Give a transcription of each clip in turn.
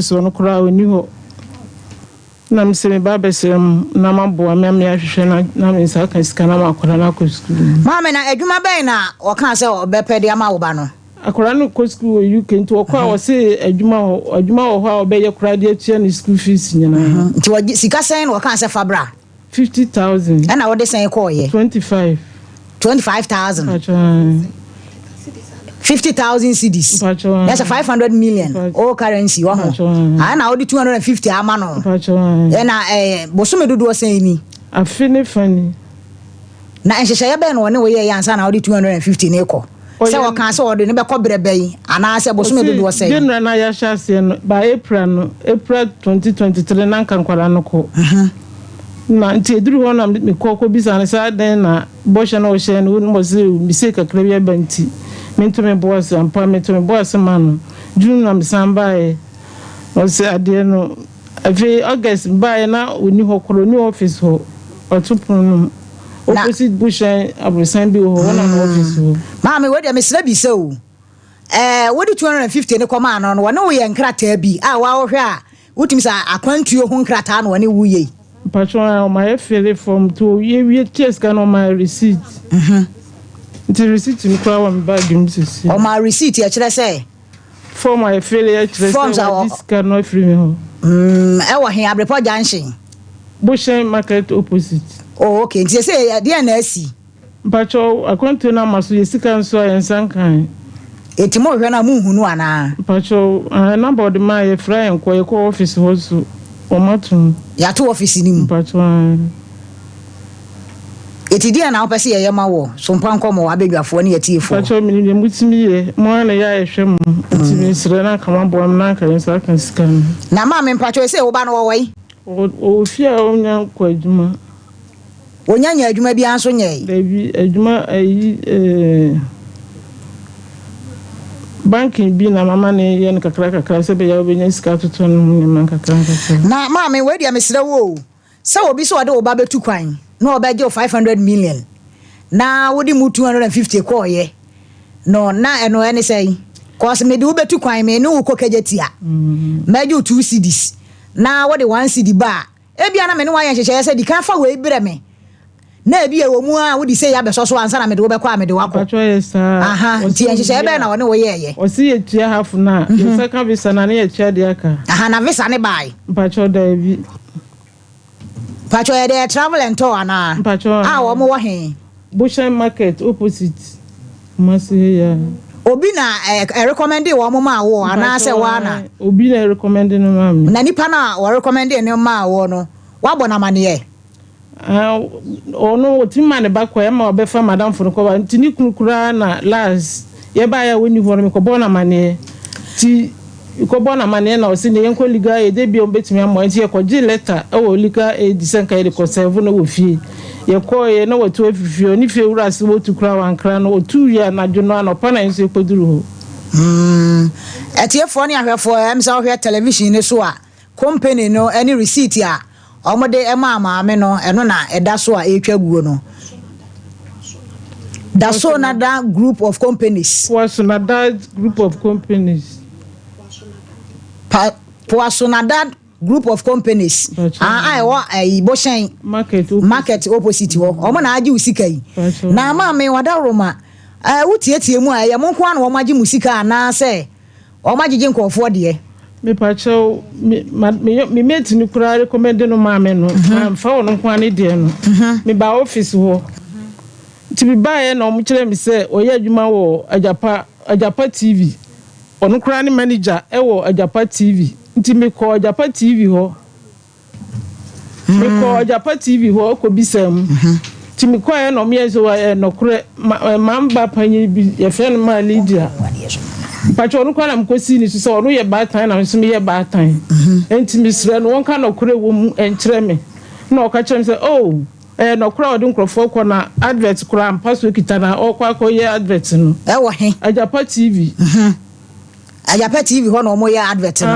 so no kura oni ho na mse me ba besem na mabo me ahwehwe na me nsa kan sika na makora na ko school ma me na adwuma ben na o kan se obepede ama wo ba no akora no ko school UK nto okwa wo se adwuma ho a obeye kura de atua ni school fees nyina nti wo sika sen wo kan se fabra 50,000 na wo de sen ko ye 25,000 50,000 cedis. That's a 500 million. All currency. And now the 250 amano. And Bosume do say me. A funny. Now, she say, Ben, one way answer now the 250 neco. So I can't saw the never cobre bay. And I said, Bosume do say, General Nayasha by April 2023, Nankan Quaranoco. Nanti drew one of me cocoa business. Then Bosch and Ocean was mistake a clear benty. Mento me boss and permit me boss man. June am sambai. O say ade no. Every August buy na we new office ho. Or two opposite bush abusan bi ho one office ho. Mama we dey me sra bi so. What the 250 ne come an no we nkrata bi. Wa wo hwe a wotimi sa akwantuo ho nkrata no ne wuye. Patron my feel from to we chase can on my receipt. The receipt in Crown bag him to see. Oh, my receipt, I say. For my failure, forms this cannot free me. I want him report dancing. Bush market opposite. Oh, okay. They say, dear Nessie. Pacho, I can't tell now, so you see, can so and some kind. It's more than a moon, Pacho, a number of my friend and quiet office also. Or Matun. Ya 2 offices in Pacho. Eti dia na opese ye yema wo Sompa Nkomo abedwafo ne yeti efo pacho me ne mutimi mo na ya ehwem mutimi sire na kama boam na kan sa kan skan na ma me pacho se wo ba no wo wai o fia onya kwa adwuma onya nya adwuma bi anso nye bi adwuma ayi banking bi na mama ne ye kakra se be ya obenya sika toto no ne man kakra na ma me we dia me sire wo se obi so ode wo ba betu kwan no obejo 500 million na wodi mu 250 ko ye no na eno ene say cause me de ubetu kwan me no ko kajetia mejo 2 cedis na wodi 1 cedi ba e bia na me no wa yan hyehyɛ say di kan fa we brɛ me na e bia wo mu a wodi say ya beso so ansa na me de wo bekɔ a me de wakɔ aha nti yan hyehyɛ be na wo ne wo ye o si etua half na ye second visa na ne etua de aka aha na visa ne bai pacho da bi Pacho dey travel and tour na. Pacho. Wo mo wo he. Bush market opposite. Masi ya. Obi na recommend wo mo ma wo ana se wa na. Obi na recommend no ma me. Na nipa na wo recommend no ma wo no. Wa bo na mane ye. Ono otima ne bakwa ya ma obefa madam fo no ko ba ntini kurukura na last. Ye ba ya woni ho no me ko bo na mane. Ti ko bona mane na osi ne yenko liga e de bi o betimi amo nti ye ko gi letter e wo liga e disenka e ko serve no wo fie ye ko ye na wo to afifio ni fie wura se wo tukura wankra no o 2 year na dwono na pa na nso e koduru ho etiefo ne ahwefo em sa ohwe television ne so a company no any receipt a omode e ma me no eno na eda so a etwa guo no that's so another group of companies was another group of companies Poasonadad group of companies wa Boshen market opposite wo omo na agi usika yi na ma me wada roma wutietie mu aye mo nko an wo magi musika na se o magige nkofo de me pacho me mate ni kura recommend no ma me no fa wo nko an de no me ba office wo ti bi ba ye na o mo kire me se oye adwuma wo Ajapa TV onu kura ni manager ewo Ajapa TV nti me ko Ajapa TV ho ko bisam nti me ko e no me so no kure mamba panyi bi ye fe no ma Lydia pacho onu kwa na mkosi ni so onu ye batan na so me ye batan nti me sre no wonka no kure wo mu enkyere me na o ka kire me say oh no kura odun krofo ko na advert kura ampaso kitana o kwa ye advert no ewo he Ajapa TV Ajapa TV ho no mo ya advert no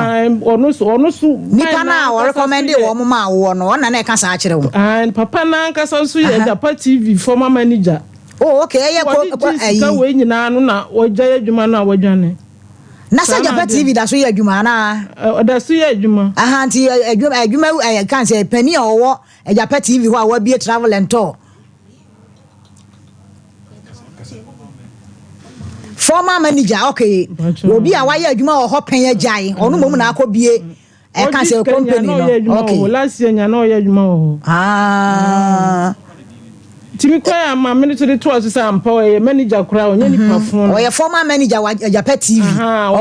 onu so nipa na o recommend wo mo ma wo no na na ka sa akire wo papa na nka so so ya Ajapa TV former manager oh okay ye ko ka we nyina no na o gya adwuma na wo dwane na sa Japan TV da so ye adwuma na da so ye adwuma nti adwuma kan say pani owo Japan TV ho a wa bie travel and tour former manager okay obi a wa ye adwuma ho pen agyan onu mom na akobie can say company no okay last year nya no ye adwuma ho Timi kwa ma military tours say ampa manager kura onye ni perform. Oye former manager wa Japan TV.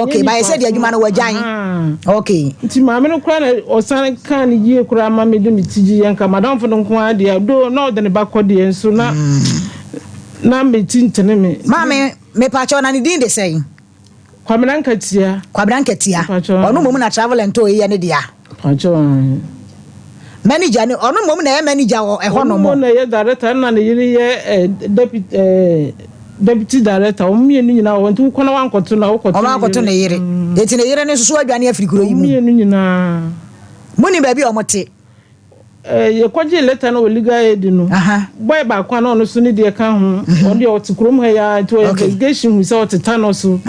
Okay, but I said the adwuma no wajan. Okay. Nti ma me no kura na osan kan yie kura ma me de mitiji yanka madam fo no kwa de do no de ne bakode enso na me tintene me. Ma me pacho na ni din de say. Kwabranka tia. Onu mom na travel and tour ye ne dia. Pacho manager ni onu mom na manager e ho no mo na ye director na ne yiri ye deputy director o mienu nyina wo ntu ko na wankoto na wokoto o wankoto na yiri eti na yiri ne susu adwane afirikuro yi mu mienu nyina muni ba bi o mote ye kwaje letter na oliga aid no boy ba kwa na ono so ne de ka ho o de o tikurom ha ya to investigation hu se o tetano so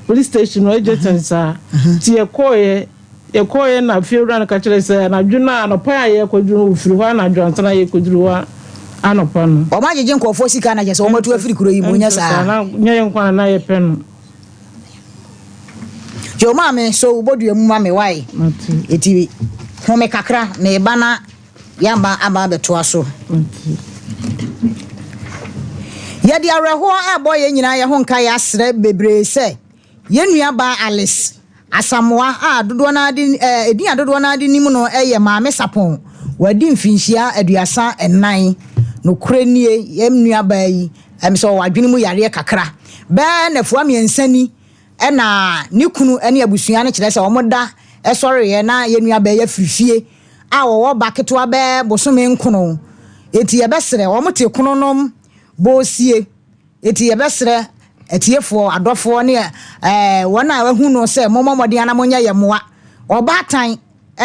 police station no agent sa ti ye koye ekoye na fiura na kachire se na dwuna anopa ye koduru ofiri ho na dwantana ye koduru wa anopa no o ma jeje nkofo sika na jese o matu afiri kuro yi munya sa na nye nkwa na ye pen yo mame so bodu emu mame wai eti ho me kakra me bana yamba aba beto aso ye di areho aboye nyina ye ho nka ya sre bebre se ye nua ba Alice asamoa dodo na adi edin adodo na adi nimu no eye maame sapon wadi mfinhia aduasa enan no kurenie yemnua bayi emso wadwene mu yare kakra ba na fuam yensani na nikunu ene abusua ne kire se omoda esore ye na yenua bayi afirifie wo baketo aba bosome nkono eti ye besere omote kononom bosie eti ye besere etiefo adofo ne wona wahu no se momomode ana monya yemoa obatan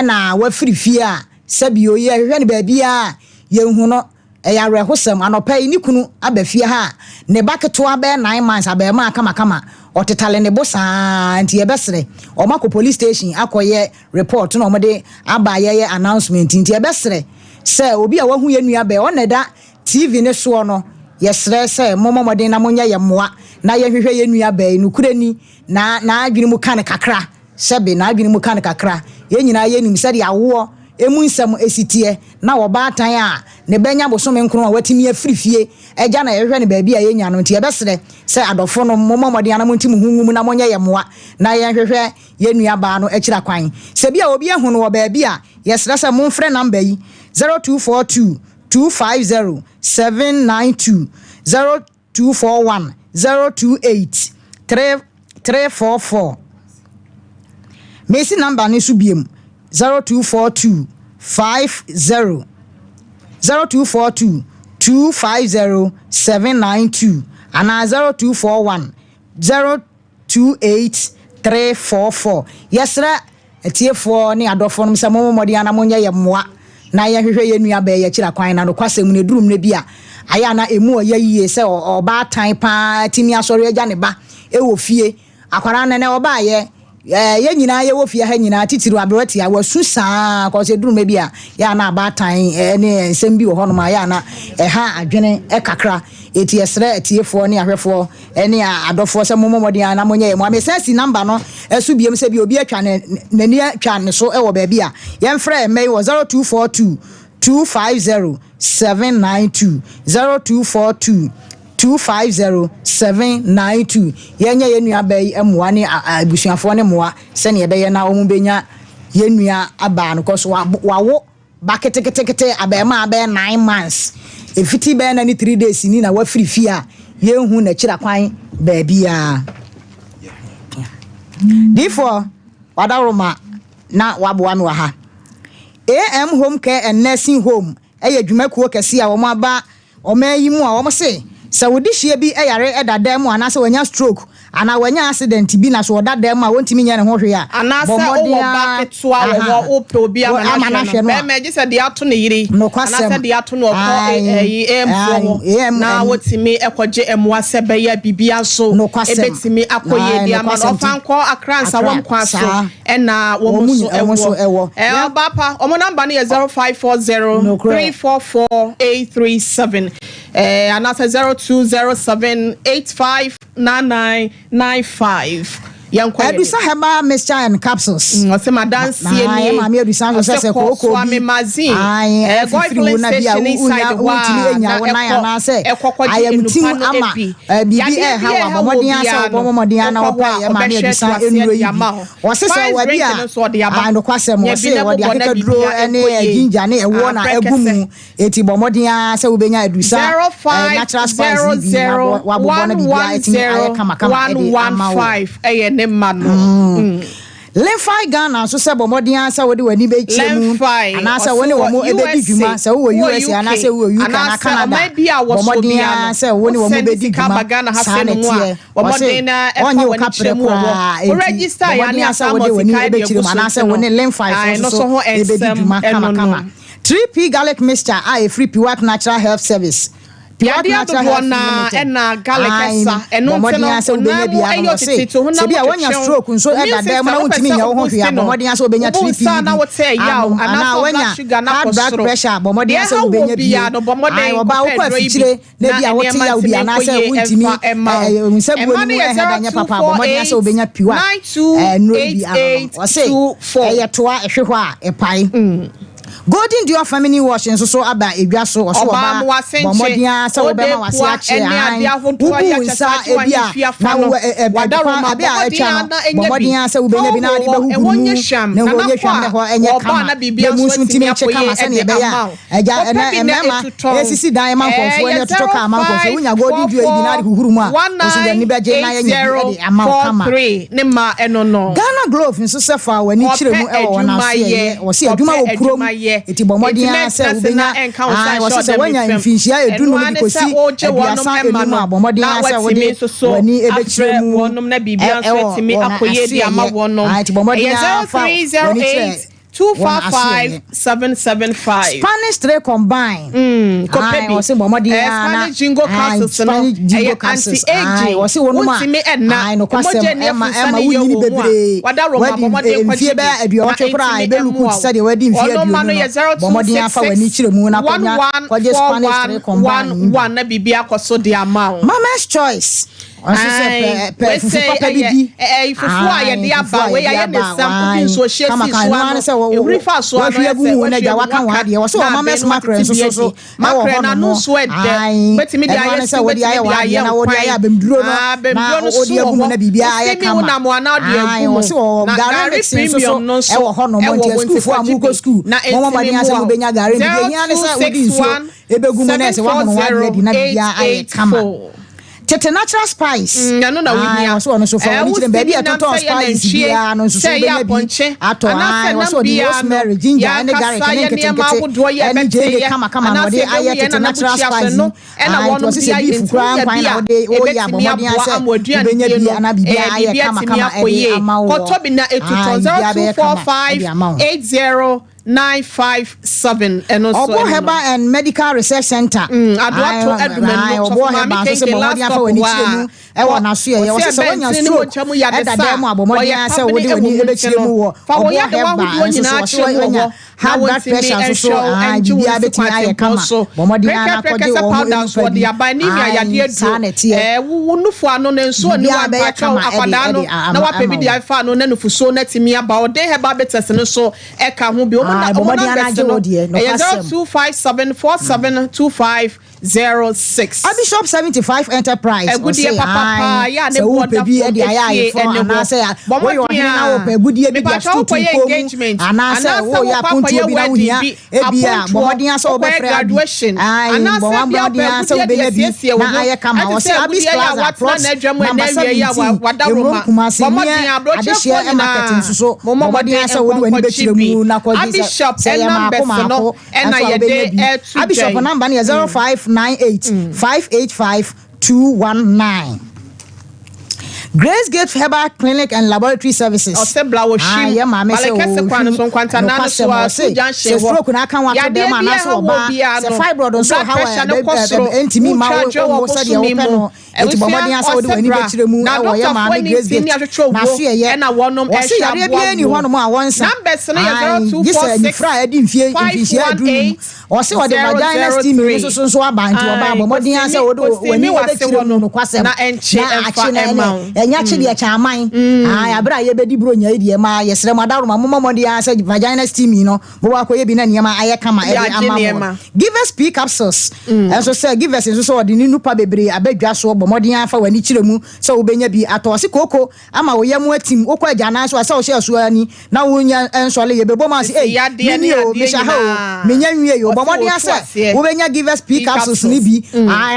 na wafirifie a sabio ye hwehwe ne baabia yehu no ya rehosam anopai ni kunu abafie ha ne baketo aba 9 months aba ma kama otetale ne bosa nti ye besere omako police station akoye report no omode aba ye announcement nti ye besere se obi a wahu ye nua ba oneda TV ne so no yesre se momomode na monya yemoa na ye hwehwe ye nua ba inu kurani na adwene mu kan kakra sebe na adwene mu kan kakra ye nyina ye nim se de awo emu nsam esitie na wo baatan a ne benya bosome nkron a watimi afirifie eja na ye hwehwe ne baabi a ye nya no nti ye besere se adofo no momomode ana montim hunhum na monya yemoa na ye hwehwe ye nua ba no akira kwan se bia obi ehunu wo baabi a yesre se monfre number yi 0242 250 792 0241 028 344 Messi number ni subiem 0242 50 0242 250 792 and 0241 028 344 yesra etiefo ni adofo no msamo modi ana monya yemoa na ye hwehwe ye nua ba ye kira kwan na no kwasem ne durum ne bia aya na emu oya yiye se oba tan pa timi asori agya ne ba ewo fie akwara na oba ye ye nyina ye wo fie ha nyina titiru abrati a wasu saa ko se durum bia ya na aba tan ne nsem bi wo hono ma ya na ha adwene kakra eti esre etiefo ne ahwefo ne adofo se momomodi ana monye ye mo amesasi number no esu biem se bi obi atwa nani atwa ne so ewo ba bia ye mfra emei wo 0242 250 792 0242 250 792 yenya yenua bayi amuwa ne abusuafo ne moa se ne yebeye na omu benya yenua aba no koso wawo baketekete abema abe 9 months efiti be na ni 3 days ni na wafirifi a yenhu na kira kwan baabia therefore wadaroma na waboa me wa ha AM home care and nursing home adwumakuo kese a wo aba o mayi mu a wo se wodi hie bi yare edada mu anase wanya stroke ana wanya accident bi na so oda dem a wontimi nya ne ho hwe a bomodi a ketua wo pe obi amanahwe no be me de ato ne yiri anase de ato no emfo na wotimi ekoje emwa se be ya bibia so ebetimi akoye dia ma ofanko akransa wom kwa so na wo so ewo bapa omo number no 0540 344 837 anase 0207859995 Edusa Herbal mixture and capsules. What's my dance? I am here to say Coco. I'm a mazin. I am going to station inside the world. I am team Ama. BBA, how Modiana, Bomodiana, Mamma, Yama. Or say, and the question was say what the draw and ginger, a one, a boom, Etibomodia, so we are 05001115 Lemfi Ghana so say bomodian say we wani be chemu ana say woni wo mo e be djuma say wo US ana say wo UK na Canada bomodian say woni wo mo be djuma Ghana ha se no a bomodian e fa wani chemu wo register ya na say wo wani e be chemu ana say woni Lemfi so e be djuma kama 3P garlic mixture a free pure natural health service. Dia do na na galekesa eno nteno so na mo ayo titito na bia wonya stroke nso e da dem na wontimi nya wo ho hwe abomodin so obenya 3P na wote ya ana wonya sugar na blood pressure abomodin so obenya bia ai oba wo kwa fichire na bia wote ya obi ana say wontimi nse buo ni e da nya papa abomodin so obenya piwa no bia o say e yetoa ehwe ho a epai Golden Dior family washing so aba edwa so o so oba bomodia so obema wase ache an ubu nsa ebia na wadaroma bia atwa bomodia so ubenya bi na ade behugu na wonye hwam ne ho enye kama mu suntimi che kama se ne be ya eja enema esisi dan mankonfo enye toto ka mankonfo unya Golden Dior bi na ade huhuru mu a so ya ni beje na ye ade ama kama ne ma eno no Ghana Glove nso se fa wani kire mu e wo na so ye wo se aduma wo kurom eti bomodian say ubenya wo se wanya mfinhia edunu mu dikosi abiasa enu abomodian say woni wani ebechire mu wonum na bibia so etimi akoye di ama wonum eti bomodian fa 255-775 Spanish 3 combine kopebi o se bomodian Spanish jingo castles no anti-aging o se wonu ma ai no kwasem ema wuni bebre wadi mfie ba aduo twekra be luku sade wadi mfie aduo bomodian fa wani kire mu na kwanya kwaje Spanish 3 combine one na bibia akoso di ama Mama's choice on se fufu papa bidi fufu aye de aba we ya ne sam pin so she si so every fa so no we na ja waka wa de wo so Mama's macro so macro na no so de betimi de aye so we de aye na wo de aye abemduro no odi agu na bibia aye kama na mo na de agu wo so gare premium no so e wo ho no mo ntia school fo amugo school mo mo bani ase mo benya gare bibia ne sa wodi so ebegu mo na se wa mo wa de na bibia aye kama Tete natural spice. No we so on so for any baby atoto spice bia no so be bi ato I so the rosemary ginger and garlic and kete and je kama no dey aye tete natural spice no and I want to say beef kran kwan na dey o ya bomodi an say benya bia na bibia aye kama e ama wo ko to bi na etuton 0245 957 and also Obo Herbal and Medical Research Center. Adwato Edmund Obo Herbal so bomodi an fa wani chire mu e wo na so ye wo se wonya stroke e da dem abomodi an say wo de wani e be chire mu wo Obo Herbal so wonya high blood pressure so bibia betimi aye kama bomodi an akode wo so de abanimia yade adu wo nufu ano ne nso ni wa pacho akwada no na wa pebi de afa no na nufu so na timi aba o de Herbal betes no so e ka ho bi bomodi an ajo de no 0257472506 Bishop 75 Enterprise egudie papa ya ne boda bi e de aya for ana say wo yo hina wo pa egudie bi dia stu ko ana say wo ya punti bi na wunia e bia bomodi an so be graduation ana say bomodi an so be bi na aye kama wo say abis plaza plus number 17 wadaroma bomodi an abroche for na so bomodi an so wo wani be chire mu na ko Bishop number no and I dey Bishop number 0598 585 219 Grace Gate Herbal Clinic and Laboratory Services. Osebla wo shim. Yeah, mama say Balekese kwan so kwanta na so a junction. Stroke na kan wa to dem ana so ba. Se fibroid so how entimi ma wo so de wo pe no. Enti bomodi asa wo de wani betire mu e wo ya mama Grace Gate. Na so ye na wonom e sha bo. Wo se hono mu a wonsa. Numbers no ye 0246 Friday mfie aduru. O se wo de vagina steam so aba nti wo ba bomodi asa wo de wani betire mu no kwasem. Na enche emfa emma. Enya che de cha aman. Abra ye bedi bro nya de ma yesre madaro ma momodi asa vagina steam no. Bo wa ko ye bi na niam aye kama e ama. Give us speak capsules. So say give us so de ni nupa bebre abadwa so bomodi afa wani kiremu so wo benya bi atose koko ama wo yam atim wo kwa jana so asa wo she so ani na wo nya ensole ye bebo ma se mini o me sha ha menya nwie yo bomodi asa wo benya give us speak capsules ni bi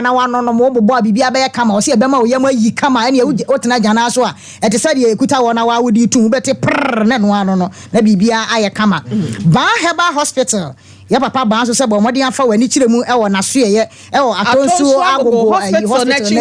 na wa no mo bobo bibi abaye kama wo se e bema wo yam ayi kama ene wo tena jana so a ete se de ekuta wo na wa wo di tu wo bete prr na no ano no na bibia aye kama ba Herbal Hospital ya papa ba so se bomodi afa wani kiremu e wo na so ye e wo atonsu agogo hospital na chi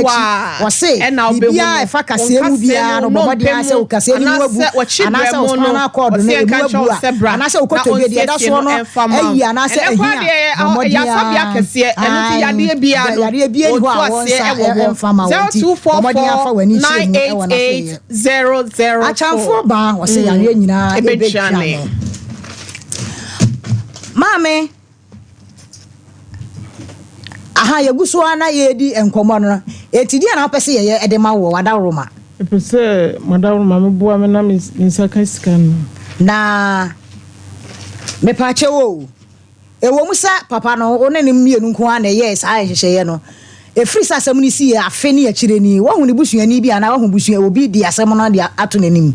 wo se bibia e fa kase mu bia no bomodi asa wo kase ni wabu anasa wo spinal cord na e wabu anasa wo koto bi de da so no ayi anasa ehia bomodi ya sabia kase enu ti yade bia no yade bia ni ho a won sa enfama wonti bomodi afa wani kiremu e wo na so ye achamfo ba wo se yare nyina e be chane Mame aha yeguso ana yedi enkomo no etidi ana opese ye edema wo wadaroma epese madaroma mebua me na minsaka scan na me pache wo ewo musa papa no onene mienu nko ana yes a hyehyeye no efri sasam ni si afe ne akire ni wo hu ne busuani bi ana wo hu busua obi di asem no de ato nanim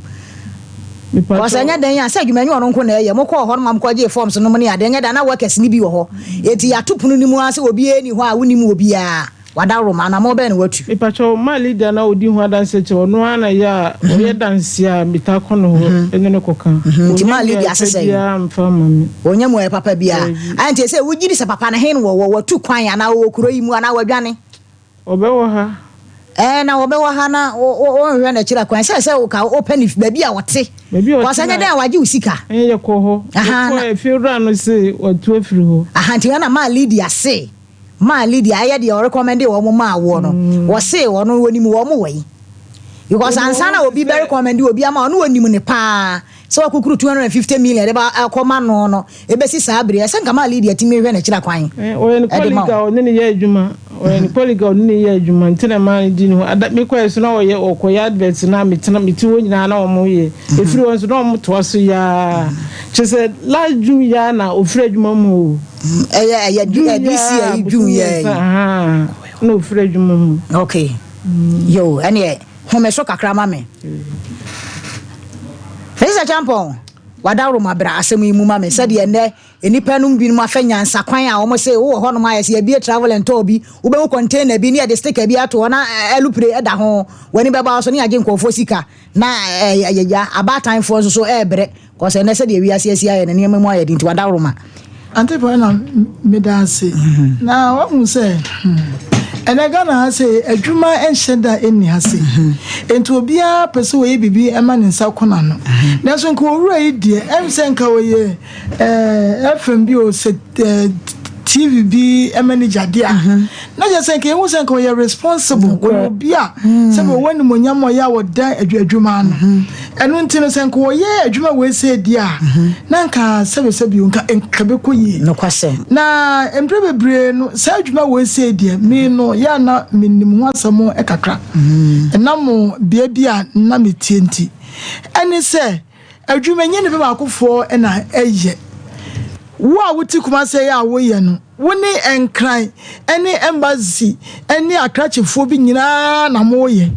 wasanya dan ya say dwumanyi ono nko na ye mokọ ho no mamkọ je forms no mo ne ade nya da na workers ni bi wo ho eti atopunu ni mu ase obi eni ho a woni mu obi a wada roma na mo be na watu ipacho ma leader na odi ho adanse che ono ana ya oye danse a mitako no ho ene ne koka ti ma leader asese ya mfa mami onya mo e papa bia anti say wogiri se papa na hen wo watu kwan ana wo kuro yi mu ana wadwane obewo ha na obewo ha na o hwe na kira kwan say ka open if baby a wote wasanya da waje usika ye ko ho ko e fiura no se watu afiri ho nti na ma leader say ma leader aye de o recommend wo mo ma wo no wo say wo no woni mu wo mo wai because ansana obi be recommend obi ama no woni mu ne pa so akukuru 250 million de ba akoma no ebesi sabre ese nka ma leader timi hwe na kira kwan o ni colleague o ni ye adwuma o ni colleague o ni ye adwuma ntina ma di no me kwa so na o ye okoya advert na metena meti wo nyina na o mo ye efiri won so na o mo to so ya chese la ju ya na ofiri adwuma mu eye DC ayi ju ye no ofiri adwuma mu okay yo ene home so kakra ma me Feza champion wadaro mabra asem yi mu ma me sade ene enipa num bi mu afanya nsakwan a wo say wo ho no ma yesi bi travel and tour bi wo be container bi ne de sticker bi ato na elupre eda ho wani be ba so ne age nkofo sika na ya about time for so ebre cause ene sade wi asiasia ye ne ne mu ayedi nti wadaro ma ante po na me dance na wo mu say enaga na say adwuma enhyeda eni hase enti obia pese we bibi ema ne nsa kona no na so nko owura yi die emse nka we FM bi o se TV bi manager dia na je say ke wo say nka we responsible we bia say we wani monyam ya woda adwuma no enu ntino say nka we adwuma we say dia na nka sebe nka be koyi no kwasem na embre bebre no say adwuma we say dia me no ya na menim ho asamo ekakra enam bia na metienti eni say adwuma nye ne be ba akofo na eye wo a wuti kuma say ya wo ye no woni enkran eni embassy eni akrachefo bi nyina na mo ye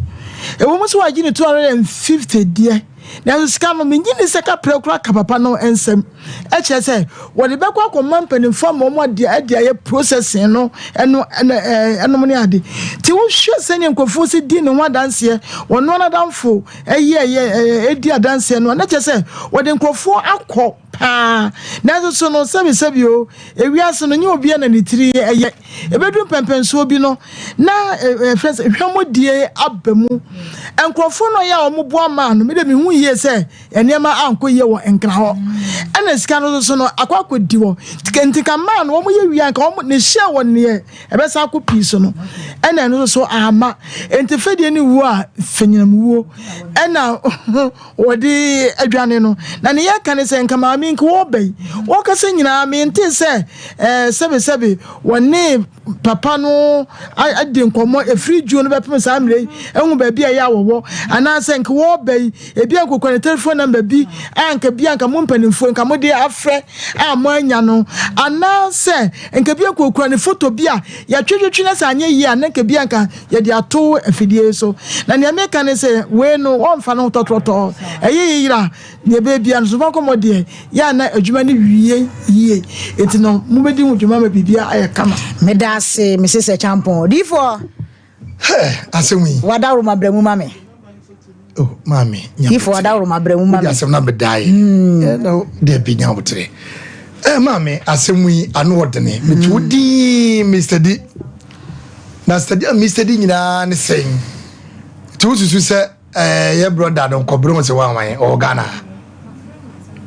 e wo muso wagi ni 250 die na scam me nyini seka prekura kapapa no ensem e che say wo de bekwa akoma mpanimfo mo de ye processing no eno mo ne ade ti wo hwe sene nkofo se di ne ho danse wono na danfo edi adanse no na che say wo de nkofo akọ pa na so no sebi o ewiase no nye obi na nitiri ebedu pempenso bi no na friends hwamodie abamu enkrofo no ya omoboa ma no me de me hu yie se enema ankoye wo enkra ho ana sika no so no akwakodi wo ntika ma no omoye wian ka ne hia wo ne ebesa akopi so no ana no so ama entifedie ni wo a fenyinam wo ana wodi adwane no na ne yaka ne se nka ma mi nka wo bai wo ka se nyina mi nti se sebe wone papa no adi nkomo efri juo no bepem sa amre enwu ba bia ya wo ana se nka wo bai ebi akokwa ne telephone number bi anka bia nka mo mpanimfo nka mo de afre mo anya no ana se nka bia akokwa ne photo bia ya twetwetwe na sa anya yi ana nka bia nka ya de ato afidie so na ne ameka ne se we no wo mfa no tototo yira ne be bia no so komo de ya na adwuma ne wie yie enti no mo bedi mu dwuma ma bibia ayekama medase Mrs. Champon difo asemi wadaru mabremu mame oh mami difo wadaru mabremu mame asem na bedai no de binya botre mami asemi anu odene metudi Mr. D na study Mr. D nyina ne sen tu susu se ye brother don kobro mo se wan o Ghana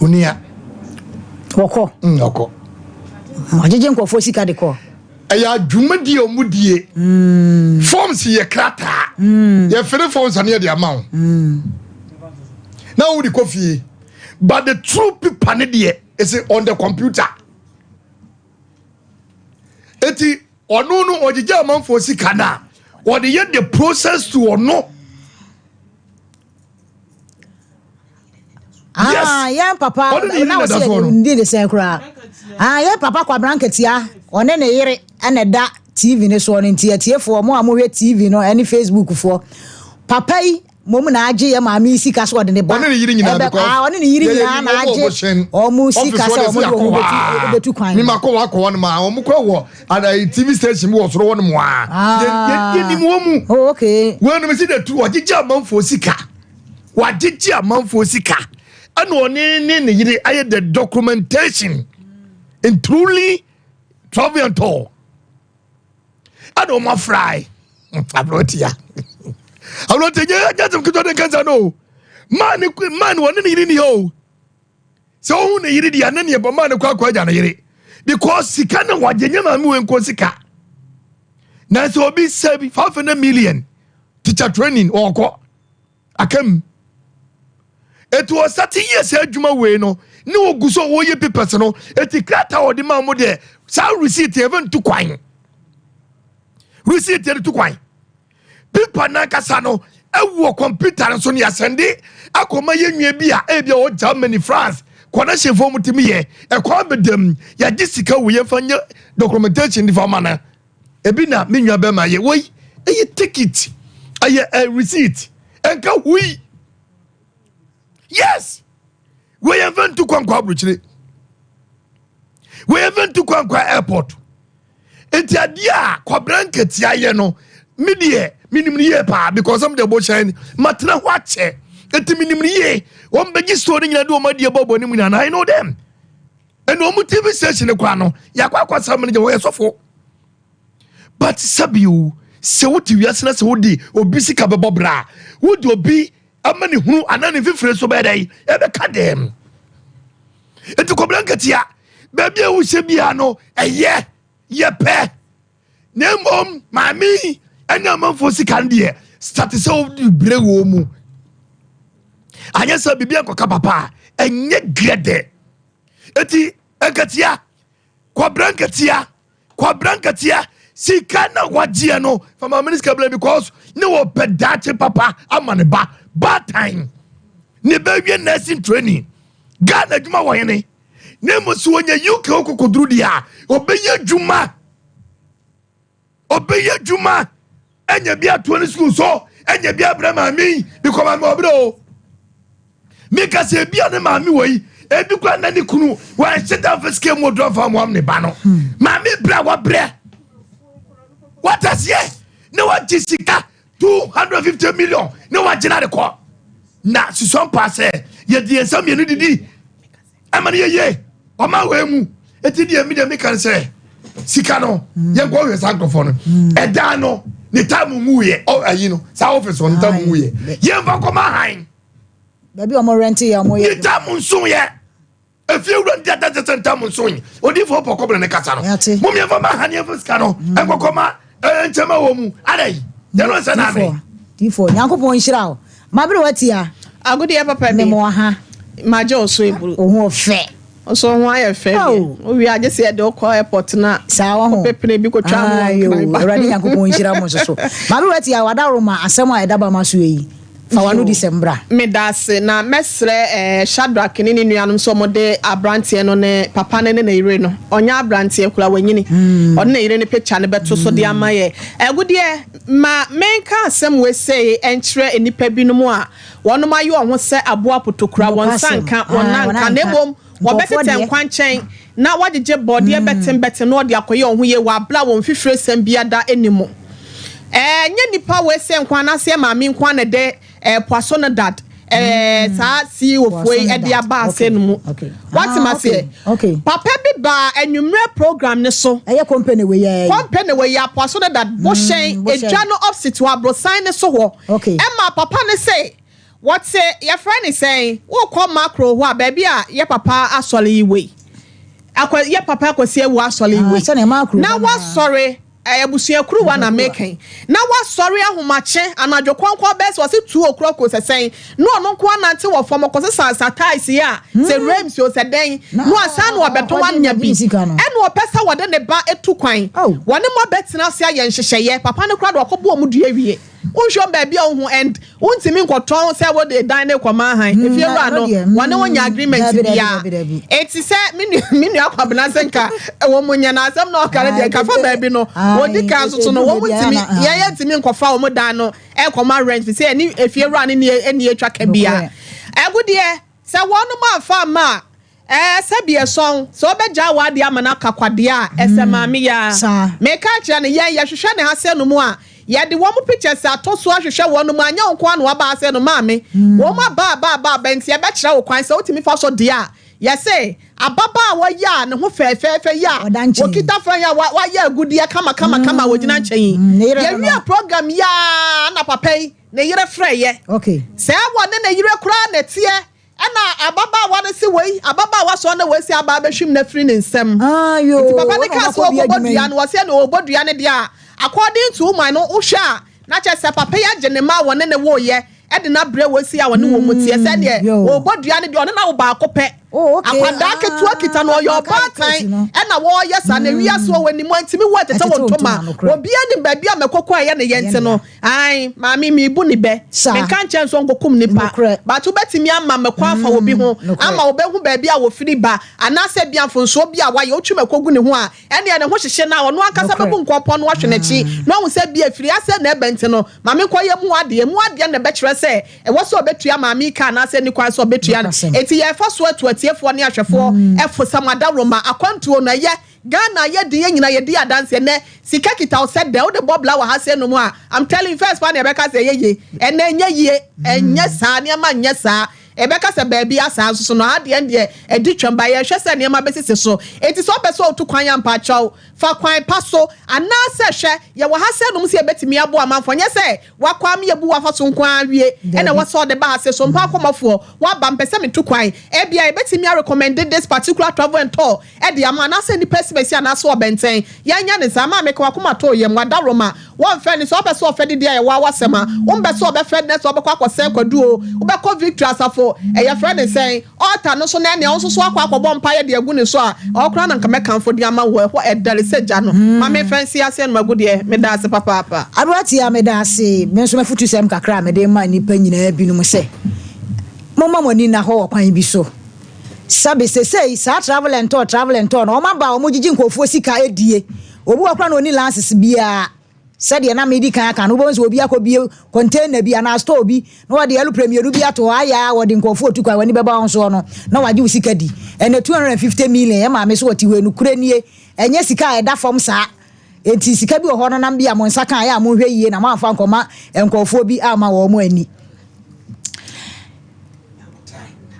unia oko oko majeje nkofo sika de ko aya dwumadi omudie forms ye krata ye fere forms ane de amount now we coffee but the true people ne de is on the computer eti ono no ojeje amount for sika na or the process to or no ya papa na wo se ndi de sen kra ya papa kwa branketia one ne yire ene da TV ne so no ntietiefo mo amohwe TV no ene Facebook fo papa yi mom na age ya maami sika so de ne ba one ne yire nyina ko one ne yire nyina na age o mu sika so o mo betu kwan mi makọ one ma o mo kwa wo ada TV station wo soro won mo ye ni mo mu okay we no me see the two wagigi amanfo sika wagigi amanfo sika and one ne yire aye the documentation in truly travel and tour I don't ma fry abrotia just because they can't know man one yire ni ho so who ne yire dia na ne ba man kwa ja na yire because sika na wagenya ma mi wenko sika na so obi sabi 500 million teacher training oko akam it was 30 years adwuma we no ni oguso wo ye papers no etikrata odi ma mo de sa receipt even to kwan receipt to kwan paper na kasa no ewo computer so ne asende akoma ye nwie bia e bia o Germany France kwana chefo mutimi ye e kwa bedam ya gisika wo ye fanya documentation di famana ebi na menwa be ma ye woi e ticket aye receipt enka hui yes we even to kwankwa bruchire we even to kwankwa airport enti adia kwa blanket ya ye no midie minim ye pa because some the boshan matna hwache enti minim ye won begi story nyina do madie bobo ni nyina I know them and no TV station kwa no yakwa sam ne je wo yesofo but sabiu se woti wiase na se wodi obi sika bebo bra wodi obi amani hunu anani fifre so bedai ebe kadem etu ko blanketia baby e wo hye bia no eye ye pe nemom mami anya manfo sika ndie start so bre wo mu anya sa bibia nkoka papa enye grede eti enkatia ko blanketia sika na wagie no fama minister blame because ne wo pedache papa amane ba bad time ne baby nursing training Ghana juma wo hene ne musu wonya UK okokodru dia obeye juma enya bia to ne school so enya bia brama mi because am obro mi ka se bia ne ma mi woi ebi kwa na ne kunu wa sheda fiske mo do fa mo am ne ba no ma mi bra wa bra what is ye no wa jisika 250 million no wa jina de ko na si Sompa se ye di ensam ye didi amane ye o ma we mu eti di mi de mi kan se sika no yen go we sacrifice no eda no ni time mu ye o ayi no sa office on time mu ye yen fa koma han baby o mo rent ye o mo ye ni time nso ye if you run that time nso ye odi fo poko bre ne kasa no mo me fa ma han ye sika no en go koma enchema wo mu adai ye no se na me tifo nyankopon nhira o mabre watia agudi e papa me mo ha majo so eburu ohun ofe so ho aye fe o wi age se de ko airport na sa wo ho pepene bi ko twa mo already nyankopon nhira mo so mabre watia wadaroma asem a edaba maso yi fa wanu December me dase na mesre Shadrack ni nuanum so mo de abrantie no ne papa ne na ire no onya abrantie kula wanyini on na ire ne picture ne beto so de amaye agudie ma menka asem we say enkyere enipa binom a wono maye ho se aboa potokura won sanka wonanka nebom wo betete nkwanchen na wagege body betem no de akoye ho ye wa bla won fifire sem biada enimo nye nipa we se nkwan na se maami nkwan ne de poisson dad sa si ofwe e de aba ase no mu what ma say papa bi ba enwumre program ne so eye company we ya poisson dad bo shen edwa no opposite wa bro sign ne so ho e ma papa ne say what say your friend is saying wo call macro ho baby a your papa asole iwe akwa your papa akwasi ewu asole iwe na wa sorry abusia kuru wa na making na wa sorry ahomache anajo kwankwa best was 2 o'clock o sesen no nko anante wo form ko se ties ya se rems o se den no asa no obeto wanya bi ene o pesa wode ne ba etu kwan wone mo betina se aye nhyehyeye papa ne kura do okobo mu dua wie unhwo ba bia ho and untimi nkoton se wo de dan ne kwama han if you run no wone wonya agreement bia eti se minu akwabena senka wo munya na asem no kare de kafa ba bi no wodi ka so no wo mutimi ye timi nkofa wo dan no e kwama rent se ni if you run ni eni etwa ka bia agudie se wonu ma fa ma sabie son so beja wade amana kakwade a esemame ya me ka kire ne ye hwehwe ne hase no mu a ye de wo mu pictures atoso ahwehwe wo no mu anya nko anu aba ase no maame wo ma ba benti e be kire wo kwan se otimi fa so de a ye say ababa wa ya ne ho fefefe ya okita fan ya wa ya agudie kama wogina nchen ye wi program ya na papai ne yire frɛ ye se wo ne yire kura na tie ana ababa wa ne se wei ababa wa so na we se ababa hwim na free ne nsem papa ne ka so obodua no wo se na obodua ne dia according to my no usha na che se papa ya gye ne ma wo ne wo ye e de na bre wo si a wo ne wo mutie se ne obodua ne dia one na wo ba akopɛ akwada ketua kita no yo batan e na wo yesa na wi aso wani mo ntimi wo tete wo ntoma obi ani ba bia mekokɔ aye ne yente no ai maami mi bu ni be me kan chen so ngokum nipa ba to betimi ama mekɔ afa obi ho ama obehu ba bia wo firi ba anase bia fonso bia wa ye otwu mekogu ne ho a ene ne ho hyehye na ono akasa bebu nkɔpɔ no ahwe n'achi no hu se bia firi ase na ebente no maami kɔ ye mu ade na be kyerɛ se e wo so obetua maami ka anase ni kwan so obetua eti ye fa so atu tiefo ne ahwefo efo samada roma akwantuo na ye Ghana ye de nyina ye di adanse ne sika kita o said de o de bobla wa hase no mu a I'm telling first one e be ka say ye ene nya ye enye saa ne ma nya saa ebeka se baabi asa so no ade ende edi twamba ye hwe se ne ma besese so eti so be so otu kwan ya mpa chaw fa kwan paso ana se hwe ye wa hase no mu se betimi abo amanfo nye se wakwam ye bu wa fa so nkwan awie ene wa so de ba hase so mpa akomafo wa ba mpese metu kwan e bia e betimi recommended this particular travel and tour e de ama na se ni pesibesi ana so obenten ya nya ne sama me kwa koma to ye mwada roma won fe ni so be so fe de dia ye wa wasema won be so be fe ne so be kwa kwase kwaduo wo be ko victory asafo your friend is saying altar no so na ne on so akwa mpa ye de agu ne so a okra na nka mekanfo de ama wo e dare seja no ma me fancy ase no magudie me da ase papa aduati ya me da ase me so mefutu sem kakra me de ma nipa nyina binum se mama moni na ho kwan bi so sabe say sa travel and tour no ma ba o mojiji nkofuo sika edie obu okra na oni lances bia said na medi kan no bonso obi akobie container bi ana store bi no wade elu premier bi ato aya wode nkofo otukwa wani beba on so no na waje usika di ene 250 million e ma me so wati wenu kuranie enye sika e da form sa enti sika bi ho no na bia mo nsa kan ya mo hwe yie na mo afa nkoma nkofo bi ama wo mo ani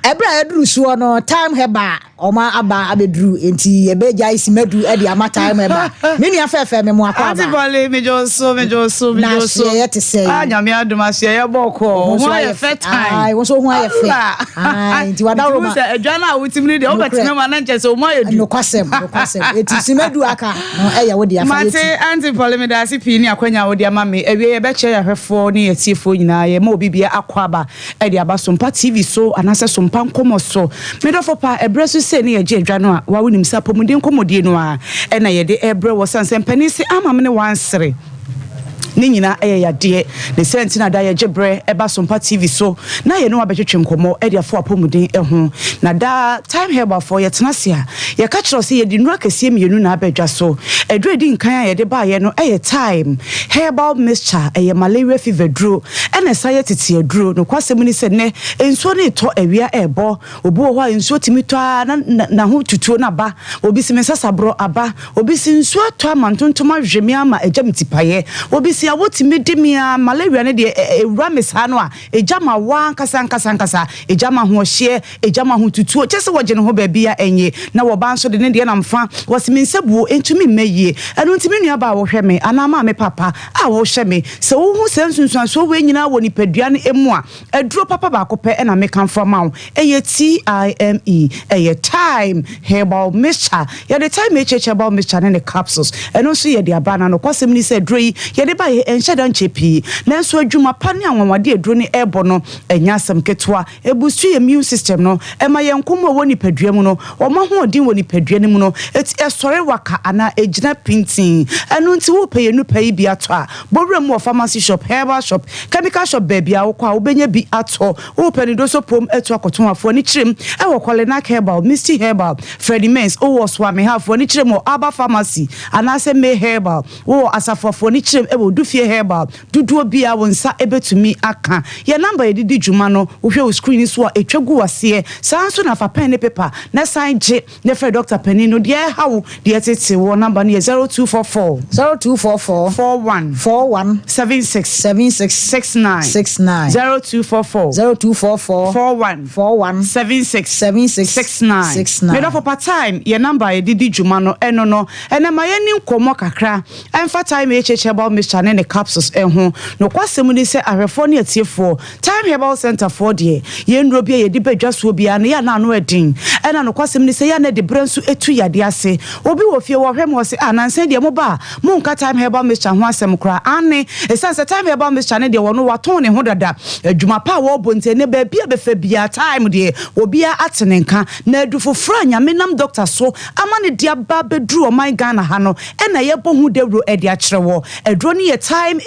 ebra eduru so no time heba oma aba abeduru enti ebeja isimedu e de ama time heba me nua fefe me mo akwa ba Antibole me joso yete say nyame aduma se ye boko ho aye fet time ai wo so ho aye fe ai enti wada ro ma adwana a wutimni de obetime ma na nche se o ma yedu no kwasem eti simedu aka no e ya wo de afa mate antibole me da se pi ni akwanya wo de ama me ewie ye be che ya hwefo ni yetiefo nyina ye ma obibia akwaba e de aba Sompa TV so anase Sompa Nkomo so me do for pa ebresu se ni ye je adwa no a wa wonim sa pomuden komodie no a e na ye de ebre wo sanse mpani se ama me ne wansere ni nyina yade ne sentina da ye gebre eba Sompa TV so na ye no abetwetwe nkomo e de afo apomuden ho na da time Herbal for ye tenase a ye ka kiro se ye di nura kase mienu na abedwa so edre di nkan ye de ba ye no time Herbal mixture ye malaria fever duro ene sa ye tete aduro no kwasem ni se ne enso ne to awia ebo obi wo ha enso timi to na ho tutuo na ba obi si mesasabro aba obi si enso to amantontom ahwemi ama ejamtipaye obi si awotimi demia malaria ne de ewura mesa no a ejama wa nkasa ejama ho hye ejama ho tutuo kyese wo gene ho ba bia enye na wo ba nso de ne de na mfa wasimi nsabuo entumi meyie eno ntimi nua ba wo hwe me anama me papa a wo hwe me se wo hu sensunsuan so we nyina wo nipadua ne emu a aduro papa ba ko pe e na me kan from ma eye time eye time Herbal mixture ye the time Herbal mixture ne capsules eno so ye de abana no kwasem ni se aduro yi ye de ba enhyeda nchepi nanso adwuma pa ne anwamade aduro ne ebo no enya asem ketwa ebusu immune system no ema ye nkomo wo nipadua mu no oma ho odin wo nipadua ne mu no esore waka ana ejina pintin enu nti wo peye nu pay bi ato a bowura mu pharmacy shop herbal shop chemical shop baby a wo kwa wo benya bi ato wo peni do so pom eto akoton afo ni kirem e wo kwalena Herbal Misty Herbal Freddy Mens o wo swame hafo ni kirem o aba pharmacy ana se me Herbal wo asafofo ni kirem e wo dufie Herbal duduo bia wonsa ebetumi aka ye number edidi dwuma no wo hwe wo screen so a etwagu wase sanso na fa pen ne paper na sign je ne fre Dr. Penino de hawo de tete wo number ne 0244 41 76 69 0244 41 76 69 me do for part time ye number edidi dwuma no eno no ene ma ye ni nkomo kakra emfa time Herbal mixture ne capsules ho no kwasem ni se ahwefo ne atiefo time Herbal center for de ye ndro bia ye di badwaso bia ne ya na no edin ena no kwasem ni se ya na de bransu etu yade ase obi wo fie wo hwem wo se ananse de mo ba mo nka time Herbal mixture ho asem kra ane esanse time Herbal mixture ne de wo no waton ne ho dada adwuma pa wo bonte ne ba bia befa bia time de obi a atenenka na adufo fra nyame nam doctor so ama ne dia ba bedru o my Ghana ha no ena ye bohu dewro e de akyerewo edro ne ye time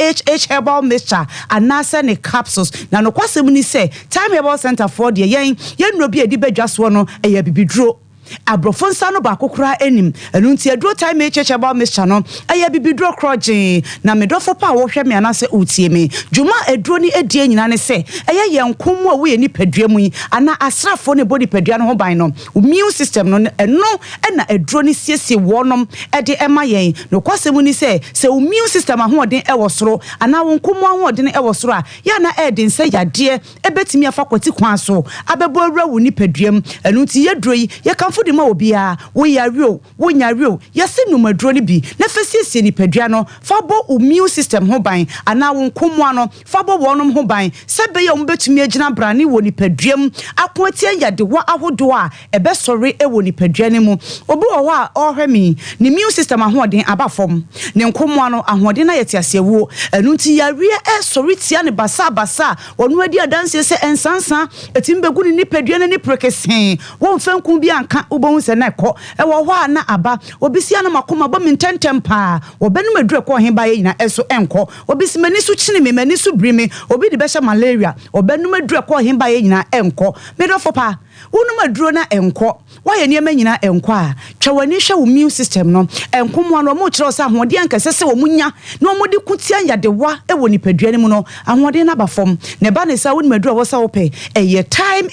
Herbal mixture anase ne capsules na no kwasem ni se time Herbal center for de yen no bi edi badwaso no e ya bibidro abrofonsa no ba kokora enim enu nti adro time Herbal mixture no aya bibidro kroje na medofo pa wo hwe me anase utie me dwuma adro ni edie nyina ne se aya ye nkomo a wo ye ni padua mu yi ana asrafo ne body padua no ho ban no immune system no eno na adro ni siesie wonom ede ema yen no kwasem ni se immune system ahoden e wo soro ana wo nkomo ahoden e wo soro a ya na edin se yade ebetimi afa kwati kwan so abebo awura wo ni paduam enu nti yedro yi ye kan di ma obia wo yario yase numadro ni bi na fesiesie ni padua no fabo immune system ho ban ana wo nkomo no fabo wonom ho ban sebe ye ombetumi agina brane wo ni paduam akoatia yade wa ahodo a ebe sori e wo ni padua ne mu obi wo a ohwemi ni immune system ahoden abafom ne nkomo no ahoden na yete asewo enu nti yarie e sori tia ne basa wonu adi adanse se ensansa etimbegu ni padua ne prekesen wo mfanku bi anka ubon se na ko e wo ho na aba obisia na makoma ba mintentem pa obenu madure ko hen ba ye nyina eso enko obisi mani su chine me mani su brime obi de be hye malaria obenu madure ko hen ba ye nyina enko me do fo pa wonu maduro na enko wa ye niam nyina enko a twawani hwe wo immune system no enko mo no mo kire so ahode ankase se wo munya no mo de kutia yadewa e wo nipadua ne mu no ahode na bafom ne ba ne sa wonu maduro wo sa wo pe eye time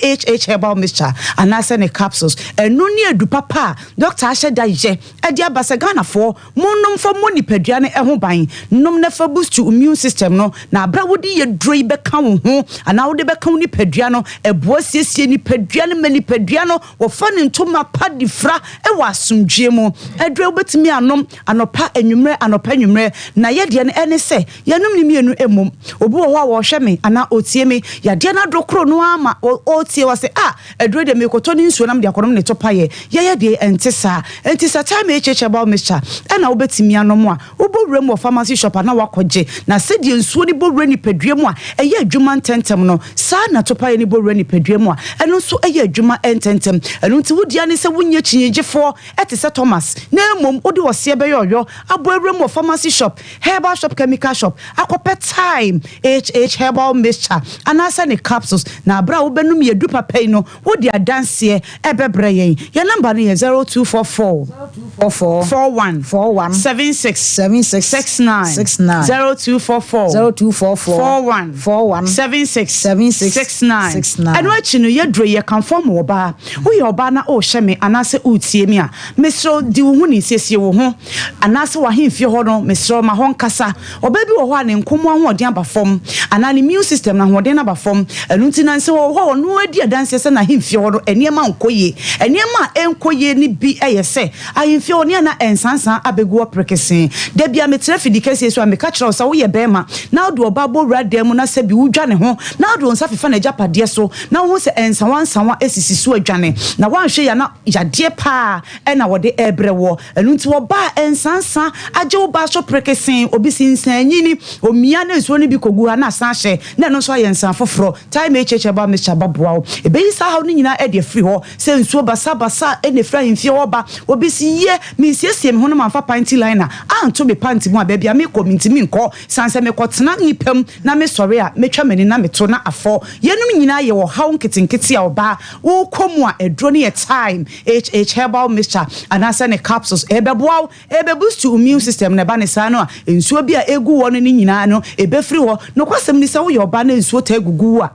Herbal mixture anase ne capsules enu ni edu papa doctor ahye da je e dia basa Ghana fo monnom fo mo nipadua ne ho ban nom na fa boost immune system no na abra wodi ye droi be ka wo ho ana wodi be ka wo nipadua no eboa siesie nipadua ne mani pedua no wo fa ne ntoma pa difra e wa asomdwe mu edre obetimi anom anopa anwumre na ye de ne ene se yanum ni mienu emom obi wo ho a wo hwe me ana otie me ya de na dokro no ama otie wa se edre de me koto ni nsuo nam de akonom ne topa ye de entisa time echeche ba Mr. ena obetimi anom a obowure mu pharmacy shop na wakoje na se de nsuo ni bowure ni pedua mu a eye adwuma ntentem no sa na topa ye ni bowure ni pedua mu a eno so eye adwuma ntentem eno nti wodia ne se wonye chinyegefo etise Thomas na emom odi wose be yoyo abowure mu pharmacy shop Herbal shop chemical shop akope time Herbal mixture anasa ne capsules na bra wo benum ye du papa no wodi adanse ebebre yen your number no 0244 41 76 69 0244 41 76 69 and what you know ye dre ye kan form oba wo ye oba na o hye me anase utie me a mesro di wo hu ni siesie wo ho anase wa hemfie ho no mesro ma ho nkasa oba bi wo ho ane nkomo ahoden aba fom ana ne immune system na ahoden aba fom enu nti na nse wo ho no adi adanse se na hemfie ho no eniema nkoye eniema enkoye ni bi eyese ahemfie ho ne na ensansan abegu oprekese da bia metre fidikese so ameka kire so wo ye bema na do oba bo radem na se bi wudwane ho na do nsa fefa na japade so na wo se ensanwa esisi so adwane na wanhwe ya na yade pa na wode ebrewo enu nti wo ba ensansan aje wo ba so prekese obi sinsan nyini omia na nsuo ne bi kogu ha na san hye na no so ayensan foforo time echeche ba Mr. Baboa ebeyi sa ha no nyina e de free ho se nsuo basa e ne fra hemfie wo ba obi si ye mi siesie me ho no manfa panty liner anto be panty mu abia me komiti mi nko sanse me kotena nipam na me sori a metwa mani na meto na afo yenum nyina ye wo hawo nketinketi a oba wo komu a edro ne time Herbal mixture anasa ne capsules ebeboa boost immune system na ba ne sa no a nsuo bi a egu wo no ni nyina no ebefri ho no kwasem ni se wo ye oba na nsuo ta gugu a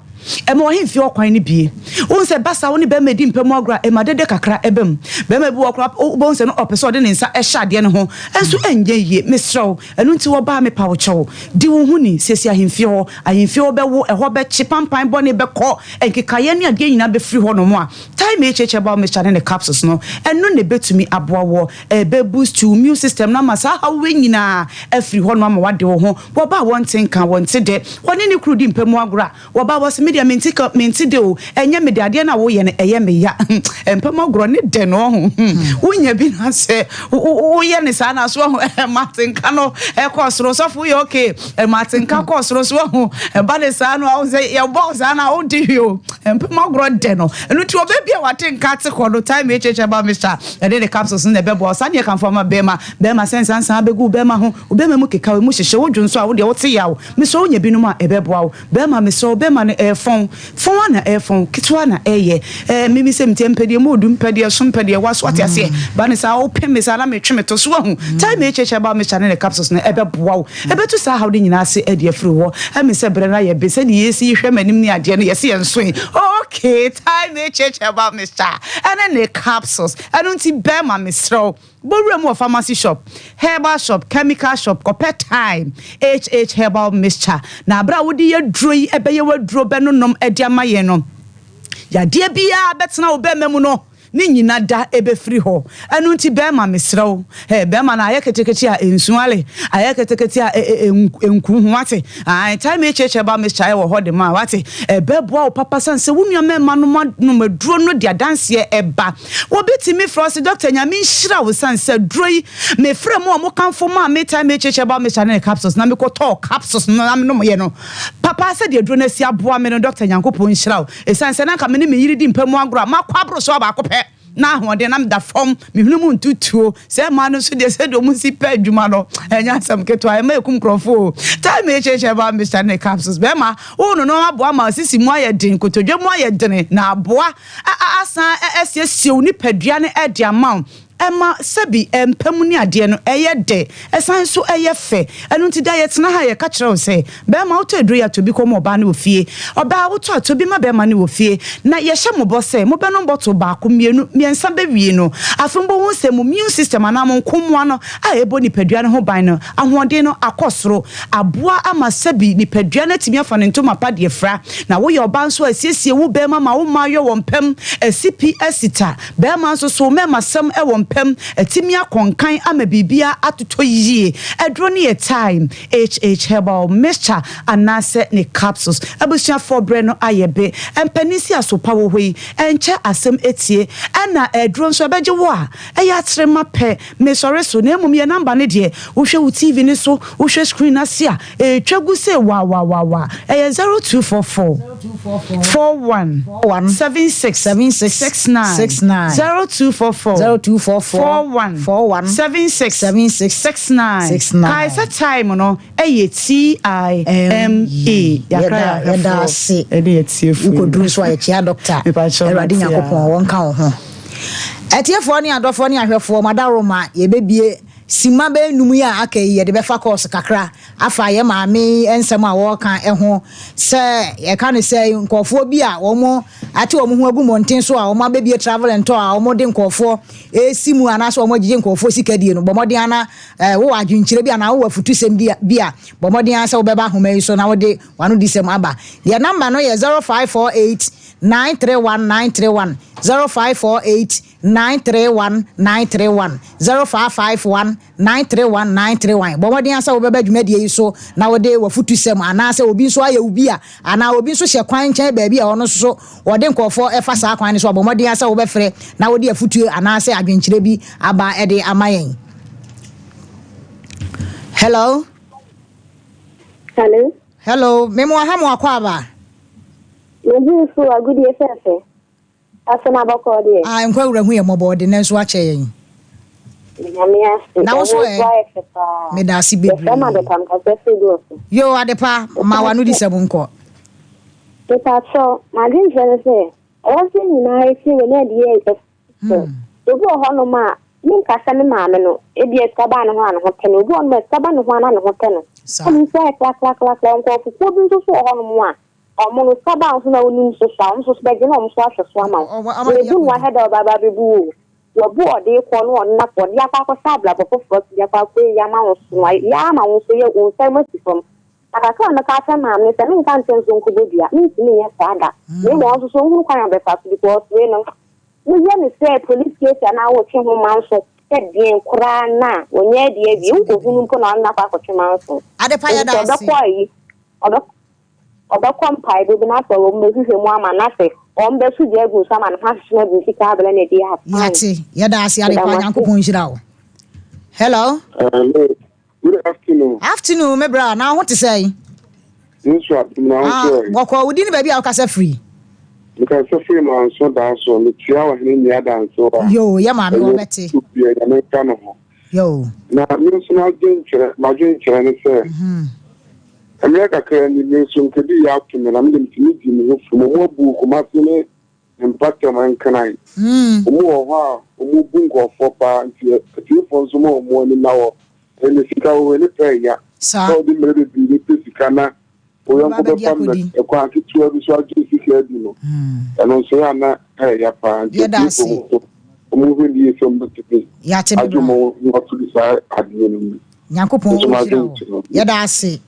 ema wo hemfie okwan ni bie won se basa wo ni be medi mpem agra ema dede kakra ebem be ma bi wo kra bo se no opeso de ne nsa ehade ne ho enso enye yie mesrew enu nti wo ba me pa wo chew di wo hu ni sesi ahemfie ho ahemfie wo be wo eho be chipampan bo ne be ko enkikaye ne ade nyina be free ho no mo a time echeche ba Mr. ne capsules no enu ne betumi aboa wo be boost your immune system na masa ha we nyina e free ho no ma wade wo ho wo ba won tinka won ti de woni ne kru di mpem agra wo ba wo media menti de o enye me de ade na wo ye ne eye me ya empem ogro ne de no ho wonya bi na se wo ye ne sa na so ho Martin Kano e kosoro so fu ye okay Martin Ka kosoro so ho ba ne sa no a say ye boss na o di yo empem ogro de no enu ti oba bia wate nka te ko no time echeche ba Mr. and the capsules in the bebo sa ne kan forma bema sensan begu bema ho obema mu keka mu hyehye wo dwonso a wo de wo te yawo me so wonya bi no ma e bebo a bema me so bema ne phone na phone kitwa na eye mimi se mtempedie modum pedie sompedie waso atiase ba ne sa open me sa na metwe meto so hu time echeche ba me channel capsules na ebeboa wo ebetu sa how de nyina se ade free wo emi se bre na ye be se ne yesi hwe manim ni ade no yesi enso okay time echeche ba Mr. and the capsules I don't see bema Mr. Boremu pharmacy shop, Herbal shop, chemical shop, Copper time, Herbal mixture. Na bra wodi ye droi ebe ye wadro be no nom ediama ye no. Ya de bia betena obe memu no. Ni nyina da ebe free ho anu nti be ma mesrew be ma na ayeketeketi a ensuale ayeketeketi a enku ho ate time echeche ba meschae wo ho de ma wate be boa o papa sanse wunua mema no maduro no dia danse eba wo betimi frost doctor nyame nhira wo sanse droi me frɛ mo mo kanfo ma me time echeche ba mescha na capsules na me ko talk capsules na me no ye no papa se de duro na si aboa me no doctor nyankopɔ nhira wo esanse na ka me ne me yiri di mpamu agro ma kwabro so ba akopɛ na hode na mda fom mehunu mu ntutuo se ma no so de se do mu si pa adwuma no enya sam keto ai ma ekum krofo time echeche ba Mr. ne capsules be ma ono no aboa ma sisi mu ayedin kotodwe mu ayedin na aboa asan esiesie oni padua ne e dia ma Emma Sebi Pemuni ade no eye de esan so eye fe enu nti da ye tena ha ye ka kire o se be ma auto edru ya to bi komo oba na ofie oba auto to bi ma be ma na ofie na ye hye mo bo se mo be no bottle ba ko miensa be wie no afembo hu se mo immune system ana mo nkomwa no a ebo nipadua no ho ban no ahoɔden no akɔsoro aboa ama Sebi nipadua na timi afa ne ntoma pa de fra na wo ye oba nso asiesie wo be ma wo ma yɛ wɔmpem CPS ta be ma nso so me masem e wɔmpem atimi akonkan ama bibia atoto yie edro ne ye time Herbal mixture anase ne capsules abusia for bre no ayebe empanisi asopa wo hoi enche asem etie ana edro nso beje wo a eya trema pe me sore so na emum ye number ne de wo hwe wo TV ne so wo hwe screen asia twagu se wa 0244 41 7669 0244 41 7669 kai sa time no TIME yakra se ukodru so ya chia doctor erade nyakopon won ka wo ho etiefo ni adofo ni ahwefo madaroma ye bebie sima be numu ya akai ye de be fa course kakra afa ye maame ensem a wo kan eho se ye kan se nkofo bi a wo mo ate wo ho agu monten so a wo ma bebie travel and tour a wo de nkofo esimu ana so wo gije nkofo sikadie no bomodin ana wo adwinkyire bi ana wo afutu sem bi a bomodin asa wo beba homa yi so na wo de wanu disem aba the number no ye 0548 931931 0548 931931 0551 931931 bomodin asa wo beba dwumadie yi so na wo de wafutu sem ana se obi so aye ubi a ana obi so hye kwan nkyɛn baabi a ono so wo de nkofo efa saa kwan ne so bomodin asa wo befre na wo de afutu ana se adwenkyire bi aba ede amayen. Hello memo ha mo akwa aba Yesu agudi efefe asana bako de nkwa wura hu ye mobo de nenso ache yen na wo so me da si bebre yo adepa ma wanu di sebun ko Pepa so magin jere o se ni na esi we na die obi ho ma min kasa ne maame no e die skaba ne ho an ho tene obi on me skaba ne ho an ho tene am se kla ko fu bi so ho no mo a omo skaba so na oni so sa so be je na omo so ahwe so ama we do wa head of baba bebu wo bu ode ko no on na ko dia kwa ko sabla bo fo dia kwa ko ya ma wo so ya ma wo so ye wo sai ma sifom akaka na ka fa ma me se min kan tenso nko bobia min ti ne ye sada me mo so hu kwa ya be fa because we no we ye say police case na wo twe ho man so e bien kura na onye die bi nko hunu nko na kwa ko twe man so ade pa ya da si odo kompai bi na so wo me hwehwe mu ama na se o mbe su je gu sama na ha hwe bi sika abele na di ha yati ya da si ade pa nyankopon hira wo. Hello good afternoon me bra na ho te say yes na so boko wudi ni baby a ka sa free because so free man so da so me tia wa ni ya dan so yo ya ma me wo beti yo na mi so na gen chere ma gen chere ne se America can ni so nkedi ya to me na me ntimi di me fu mo bu ko ma se impact man kanai mo ho mo bu ngo fo pa nti fo so mo ni na wo ele sika wo ele pe ya so di me be bi sika na o yan ko be pam e kwa kitu abi so aju sika di no eno so ya na ya pa nti o mo we di so mo tipe ya te aju mo no to di sa adie no Nyankopon ya da ase.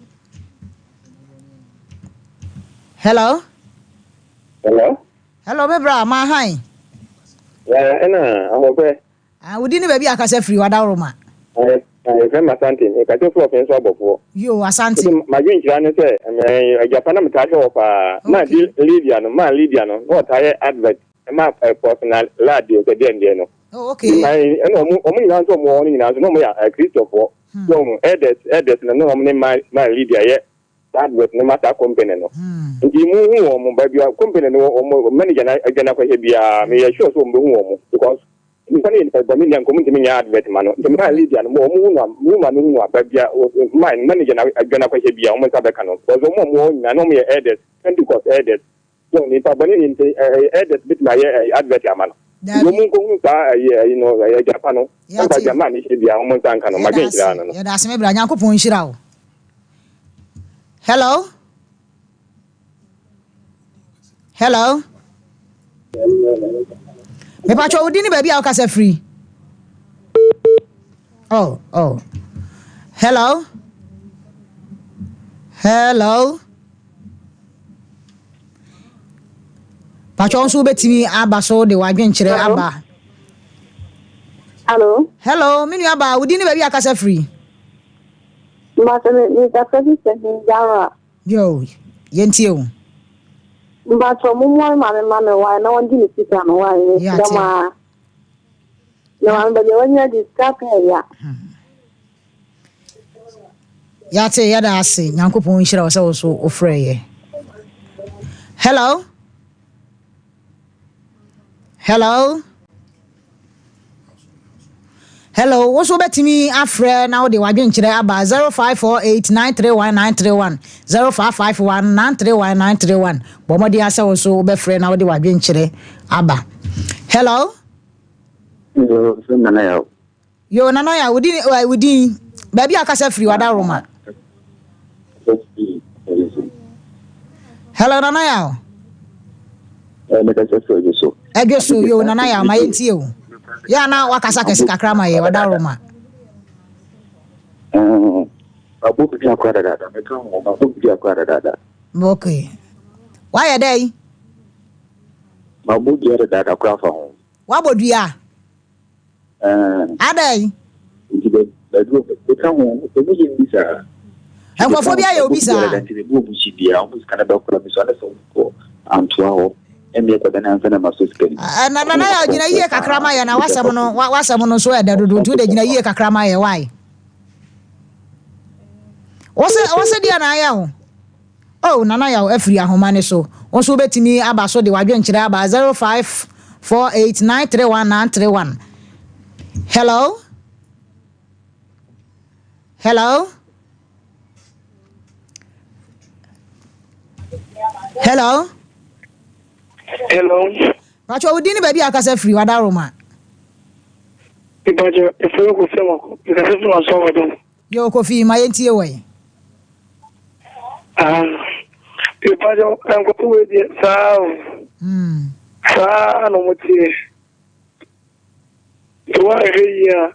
Hello me bra ma hi ena amope wudi ni baby akasa free wadaroma friend asante e ka tefo fen so abofo yo asante ma gin kira ne se Japan am ta ho pa ma Lydia no what I advert ma personal lad de de no okay ena omo ni na so mo ni na so no mo ya Christopher so edes na no mo ni ma Lydia ye advert no matter company no ndi mu hu mo ba bia company no mo manager na agana kwa hebia me ya sure so mo hu mo because nipani pa million community me ya advert ma no ma Lydia no mo hu ba bia man manager na agana kwa hebia mo sa be ka no because mo na no me edit 20 cost edit so ni pa bani in edit bit na ye advert ama no Mungu you know, Japan. Japan is the almost uncanny. My grandson. Yeah, that's maybe Yanko Punchirao. Hello? Hello? Me pacho udini baby I'll cast free. Oh. Hello? Hello? Pacho onsu betimi aba so de wadwenkyere aba. Hello, minu aba udini baby akasa free. Mbata me takasi se njara. Yo, yentie o. Mbata mame wa na wandi ni sita no wa ni dama. No amba de wanya discuss ya. Yate yada ase Nyankopon nhira wo so ofreye. Hello? Hello, what's over to me? Afre now the wadwenkyere aba 0548931931 0551931931. Bomodi asa wo so obefre now the wadwenkyere aba. Hello? Yo nanaya wudi baby akasa free wada roma. Hello nanaya. Egeso yo nanaya mayentie o. Ya na wakasa kesi kakra ma ye wada roma. Babu bi akwa dada. Meka mo babu bi akwa dada. Okay. Why dey? Babu bi dada kwa fa ho. Wabodua. Adai. Ndibe badu meka mo obi ye bisa. Enkofobia ye obi sa. Ndibe bu bu shibia o muska na dokora bi so na so ko antwa ho. Emi ko dana mfa na masoskari. Na ya gina yie kakrama ya na wasam no so eda dodo tu de gina yie kakrama ya why? Wose dia na ya ho. Oh nana ya afri ahoma ne so. Wonso betimi aba so de wadwenkyere aba 0548931931. Hello? Hello? Hello? Hello. Pacho udini baby akasa free wada roma. Ibajo efo ko femo. Because no so wado. Yo ko fi ma yentie we. Ibajo an ko we di sa. Sa no mutie. Tuwa eya.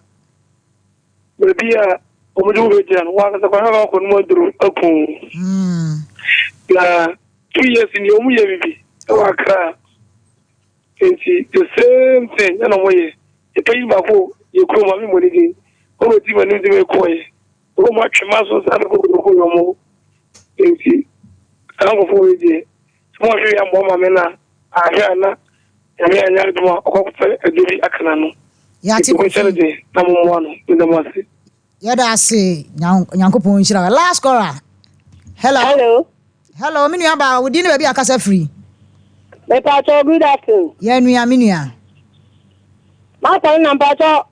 Bebia omudu we jan wa ka kwa ko no duru akun. La 2 years ni omu ye bibi. Wakra. Enti the same thing na mo ye. E pay bako ye kro ma mi mo ni. O ti ma ni me ko ye. O ma twema so sa ko ko yo mo. Enti an ko fo ye. Mo hwe ya mo ma me na ahia na ya me anya do ma ko fe aduri akana no. Ya ti ko chere de na mo mo no de ma se. Ya da se Nyankopon nhira. Last caller. Hello. Hello, minu aba udini baby akasa free. Me pacho good afternoon. Ya nua minua. Ma ta na pacho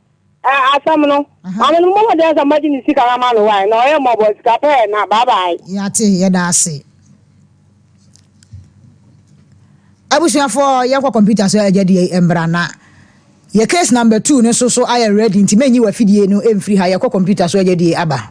asam no. Mama no mo de asam maji ni sika ma no why. Na oye mo bo sika pe na bye bye. Ya ti ya da se. Abusuafo ye kwa computer so agede embra na. Ye case number 2 no so I ready nti menyi wa fidie no emfiri ha ye kwa computer so agede aba.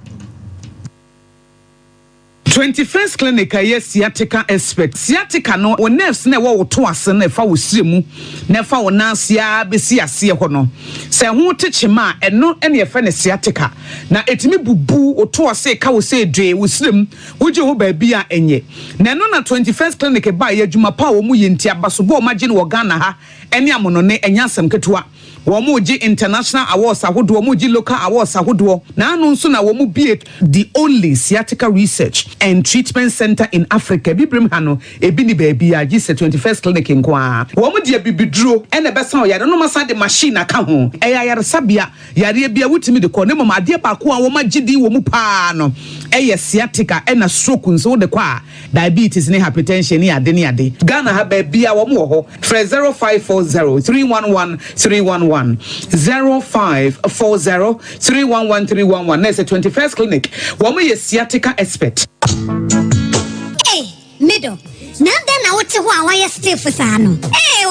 21st clinic aye sciatica expert sciatica no wo nerves na wo to ase na fa wo siremu na fa wo nansia besi ase ho no se ho techema eno ene ye fa ne sciatica na etimi bubu wo to ase ka wo se dwe wo sirem wo je ho ba bia enye na eno na 21st clinic ba ye adwuma pa wo mu ye ntia baso bo magine wo Ghana ha ene amono ne enyasam ketua wo mu gi international awards ahodo wo mu gi local awards ahodo na anu nso na wo mu be the only sciatica research and treatment center in Africa bibrim hano ebi ni baby a gi 21st clinic nkoa wo mu dia bibiduro ene besa o yare no masa de machine aka ho eya yare sabia yare bia wutimi de ko ne mama ade ba ko a wo magidi wo mu pa no eye sciatica ena stroke nso de kwa diabetes ne hypertension ne ade Ghana ha ba bia wo mu ho 0540 311 311 0540 311 311 That's the 21st clinic. Woman is sciatica expert. Hey, middle. na then na wote ho a why stiff sa no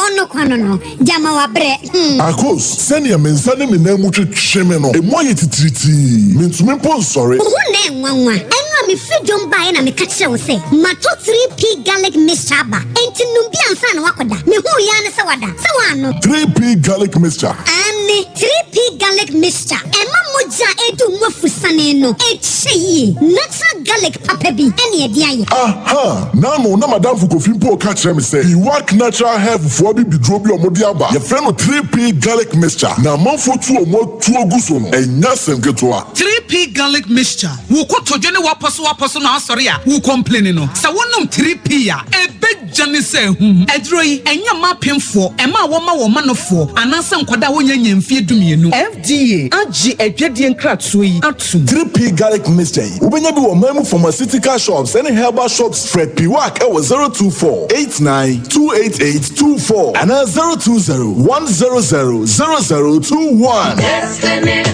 ono kwano no jama wa bre akos send your mensa ne me na mu twetwe no e mo ye titiriti mentumi pon sorry ho na enwanwa enwa me fidjom bae na me ka kire wo se mato 3p garlic mixture ba enti numbi ansa na wakoda me hu ya ne se wada se wano 3p garlic mixture ani 3p garlic mixture ema moja edu mofusane no echi natural garlic papa bi ene e dia ye aha na no na madam Fukofimpo ka kire me say you work natural health for bi bidrobi omodiaba your friend 3p garlic mixture na manfo tu omo tu oguso no enya semgetoa 3p garlic mixture wo kotojo ne waposo na asori a wo complain no se wonum 3p a ebejane se hu edroi enya mapemfo ema wo ma manofo anase nkoda wo nya nyamfie dumienu FDA agi adwedie nkratoyi atu 3p garlic mixture ubenya bi wo mamu pharmaceutical shops and herbal shops Fred P Work e 02489288824 and 02010000021 Destiny.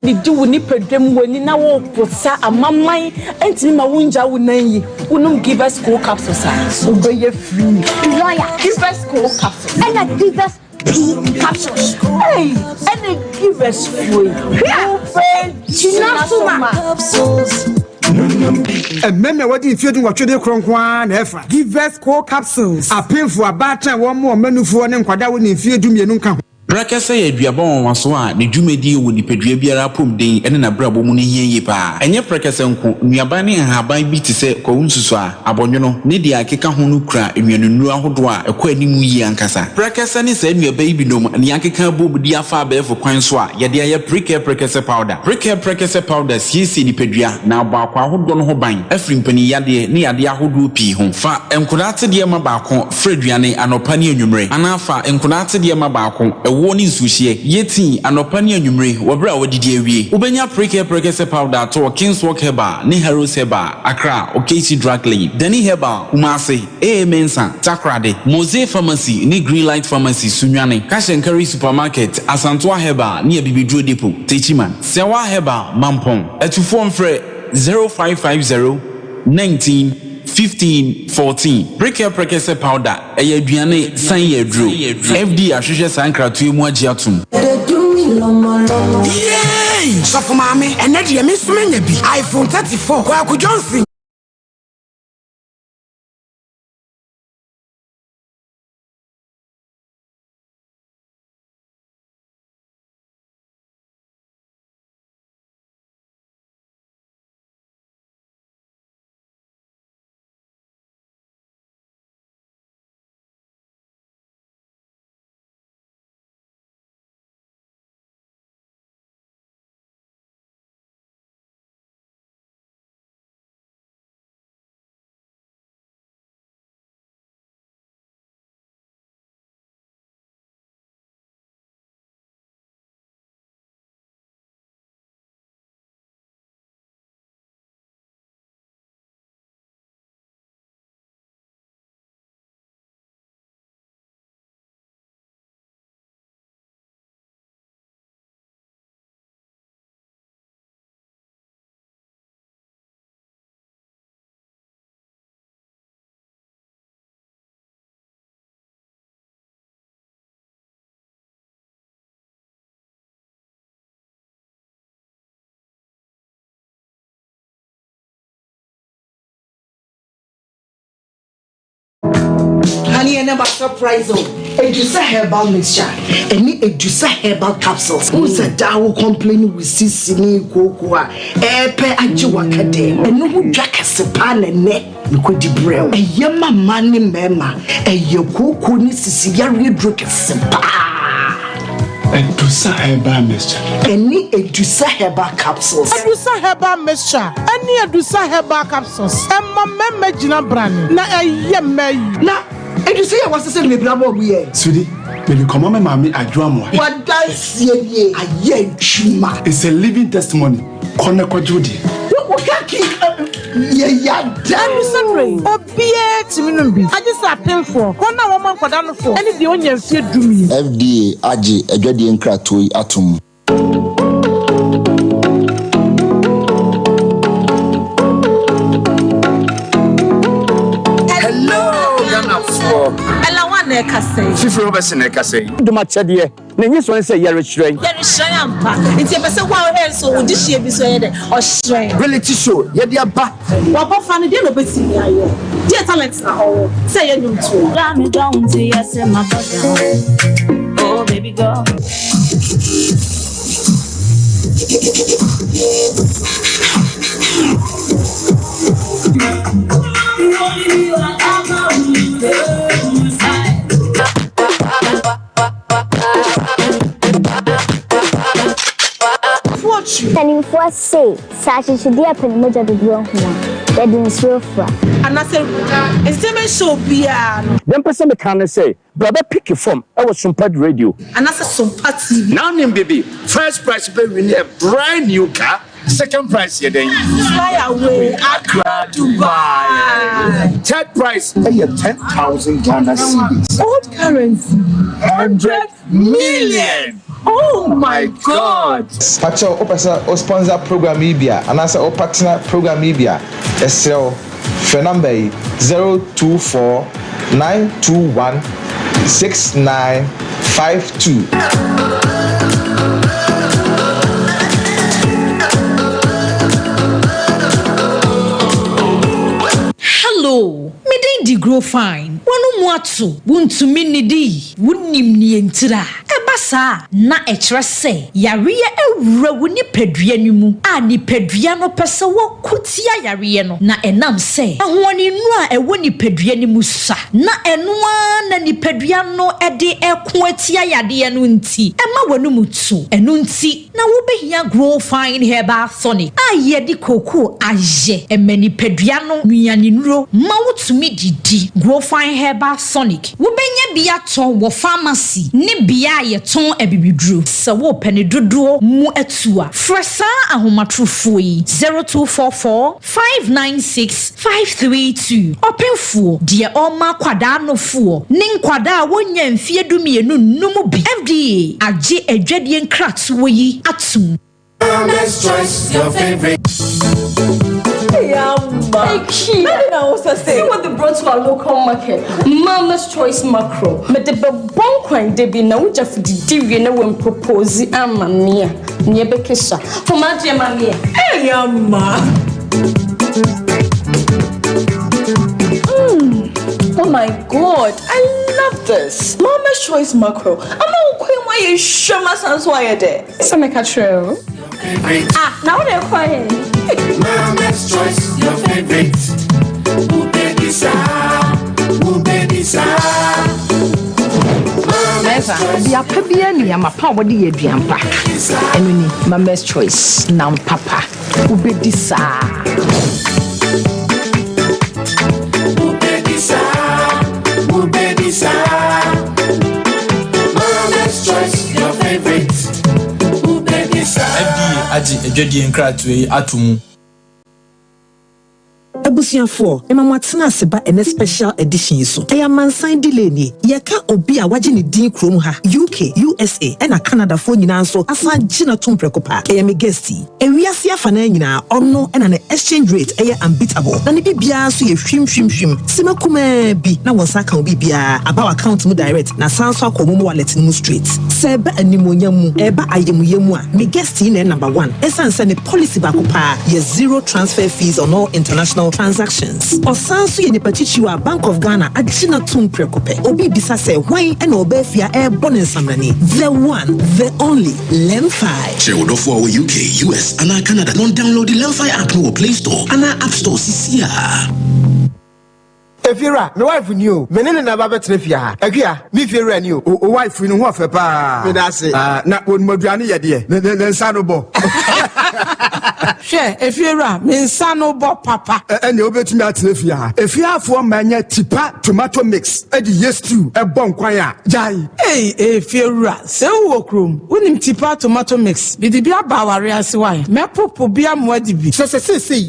Did you nip them when you now posa a mamma and Tima Wunja Wunayi wouldn't give us school capsules, so go ye free. Lawyer, give us school capsules and I give us capsules. Hey, and they give us free. Capsules. And men what if you do what you do, Cronkwan, Efra. Give us core capsules. A pin for a batter, one more menu for an inquiry if you do me nunca. Brakasa ye duabon waso a ne dwumadi wo nipadua biara pom den ene na brabo mu ne hieye pa enye brakasa nko nuaban ne haban bi te se kwunsusu a abonwono ne dia akeka ho no kura enwanunu ahodo a ekwa animu yi ankasa brakasa ne sa nuaban bi nom ne akeka bobudi afa abefo kwan so a ye de ye brakasa powder siesi nipadua na abakwa ahodo no ho ban afri mpani yade ne yade ahodo pi ho fa enkodate de ma baako freduane anopa ne anwumre anafa enkodate de ma baako woni sushie yeti anopa ne anwumre wobra wodidi awie ubenya prekese powder to Kingswalk Herbal ne Herbal Accra Okesi Drug Lane Dani Herbal Kumase Mensa Takrade Mose Pharmacy ne Greenlight Pharmacy Sunwane Cash and Carry Supermarket Asantwa Herbal ne Bibidro Depot Techiman Sewa Herbal Mampong etufo mfre 0550 19 15 14. Break your prekese powder. Eye aduane san ye dro. FD ahwehwe sankratoe mu agiatum. Yay! So for mommy, and that you miss me iPhone 34. Kwaku Johnson. Honey, never surprise you. Edusa herbal mixture. Any Edusa herbal capsules. Who's a dow complaining with sissini cocoa? Epe ajiwakade. And no jack a sepan and net. You could debrel. A yama money mema. A yoko nisisi drink a sepa. Edusa herbal mixture. Any Edusa herbal capsules. Edusa herbal mixture. Any Edusa herbal capsules. Emma meme jina brand. Na yemme. Na. And you say I was to say me bravo we. Sweetie, when you come on mommy adwamo. What does ye a ye chima? It's a living testimony. Koneko Judy. What can keep ya damn sorry. Obie timinumbi. I just appeal for. Kona woman for dan for. Any the only fear do me. FDA aji edwadi enkratoi atum. Fifro bese na kase duma chede na nyi so say yare hyiran ampa nti be se wa hair so odi hie bi so ye de o hyiran reality show ye de aba wa bo fa ne de no betimi ayo de talent na ho say ye nyum to la me down to yes my body oh baby girl Telling for say, such as dear Penimoja the Brown one, that didn't swear for. And I said, it's the show piano. Then person can say, brother, pick your form. I was Sompa radio. And I said, Sompa TV. Now, name baby, first prize pay win a brand new car. Second prize, you then fly away, Accra, Dubai. Third prize, pay 10,000 Ghana cedis. Old currency, 100 million. Oh my God! Pacho, o sponsor program Ibia, and as a partner program Ibia, SL, phone number 024 921 6952. Hello, me dey grow fine. Wanu muatu, buntu minidi, wunim ni entira. Ebasa na echre se, yariye ewura woni pedua nimu. A ni pedua no pese wo kutia yariye no. Na enam se, ahwani nu a ewo ni pedua nimu sa. Na enua na ni pedua no ede eko atia yade no nti. Ema wanu mutu, enu nti na wo behia grow fine herbal tonic. A ye di koko aje, emeni pedua no nuani nuro. Ma wotumi didi grow fine herbal sonic wo benya bia ton wo pharmacy ne bia ye ton abibidru se wo pene dodo mu atua fresa ahomatrofo yi 0244 596 532 openfo de oma kwada no fo ne nkwada wonya mfie dumienu numu bi FDA age adwadie nkrato yi atum Mama's Choice, your favorite. See what they brought to our local market. Mama's Choice macro. But the bon coin de be now just the divine when propose mamma Nebekisha. For my dear mamma. Hey, oh my God, I love this. Mama's Choice macro. I'm not queen why you show my son's why there. So make a true. Now they're quiet. Mama's Choice, your favorite. Who baby sa? Bia pabia ni amapa wodi aduampa. Eno ni Mama's Choice na papa. Ubedi sa. Mama's Choice, your favorite. Aji ejodi enkratwe atumu Abusiafo emamwatena seba ene special edition so eya mansan delay ni yeka obi a waje ne din krom ha UK USA ena Canada fo nyina so asan gina tomprekopa eya me guesti ewiase afana nyina ono ena ne exchange rate eya unbeatable na ne bibia so ye hwimhwimhwim simakuma bi na wonsa kan bibia aba account mu direct na sanso akomo wallet mu straight seba animonyam mu eba ayemuyemu a me guesti na number 1 esanse ne policy bakopa ye zero transfer fees on all international transactions. Osanso ye nepatichiwa Bank of Ghana agina tumprekope. Obi bisa se why and obefia air bonus samnani. The one, the only Lemfi. Cheodofo our UK, US, and Canada. Non download the Lemfi app no Play Store and App Store CCA. Efira, my wife knew. Menene na baba trefia. Agia, mi fira knew. O wife knew ho fe pa. Me da se. Na won moduane ye de. Ne nsa no bo. Share Efira, me nsa no bo papa. Ene obetumi atrefia. Efia afo manya tipa tomato mix. E di yes stew e bon kwan a. Jai. Hey, Efira, se wo krom. Wonim tipa tomato mix. Bi di bia ba ware ase why. Me popo bia mo adi bi. Se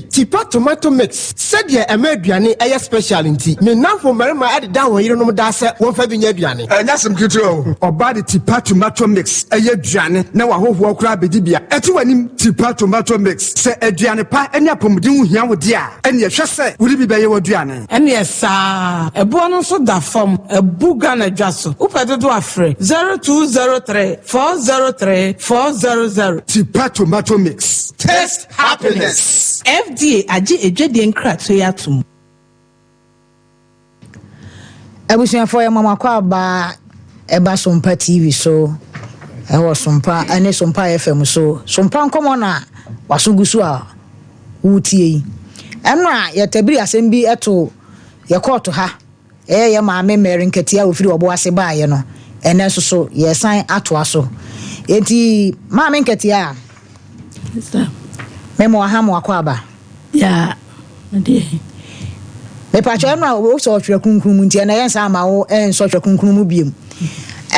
tipa tomato mix. Se de e ma aduane e special me now for marima add down when you know that set one for the aduane. That's some kitchen. Or body tipa tomato mix. A aduane. Now I hope walk crab dibia. Etuanim tipa tomato mix. Say aduane pa any apomudin here with dia. And yes, say, would it be by your aduane? And yes, sir. A bonus of that form, a bugana jasso. Upa do afraid. 0203 403 400. Tipa tomato mix. Taste happiness. FDA aji ejedi enkra so yatum. Abusiafo ya mama kwa ba eba Sompa TV so ewo Sompa ane Sompa FM so Sompa Nkomo na wasungusu a wutie enra ya tabiri asem bi eto ya court ha ye maame Mary Nketia ofiri obo ase ba ye no ene so ye san ato aso enti maame Nketia memo ahamo akwa ba ya ndie me pacho enra wo so hwere kunkun ntia na yensa ama wo enso hwere kunkun mu biem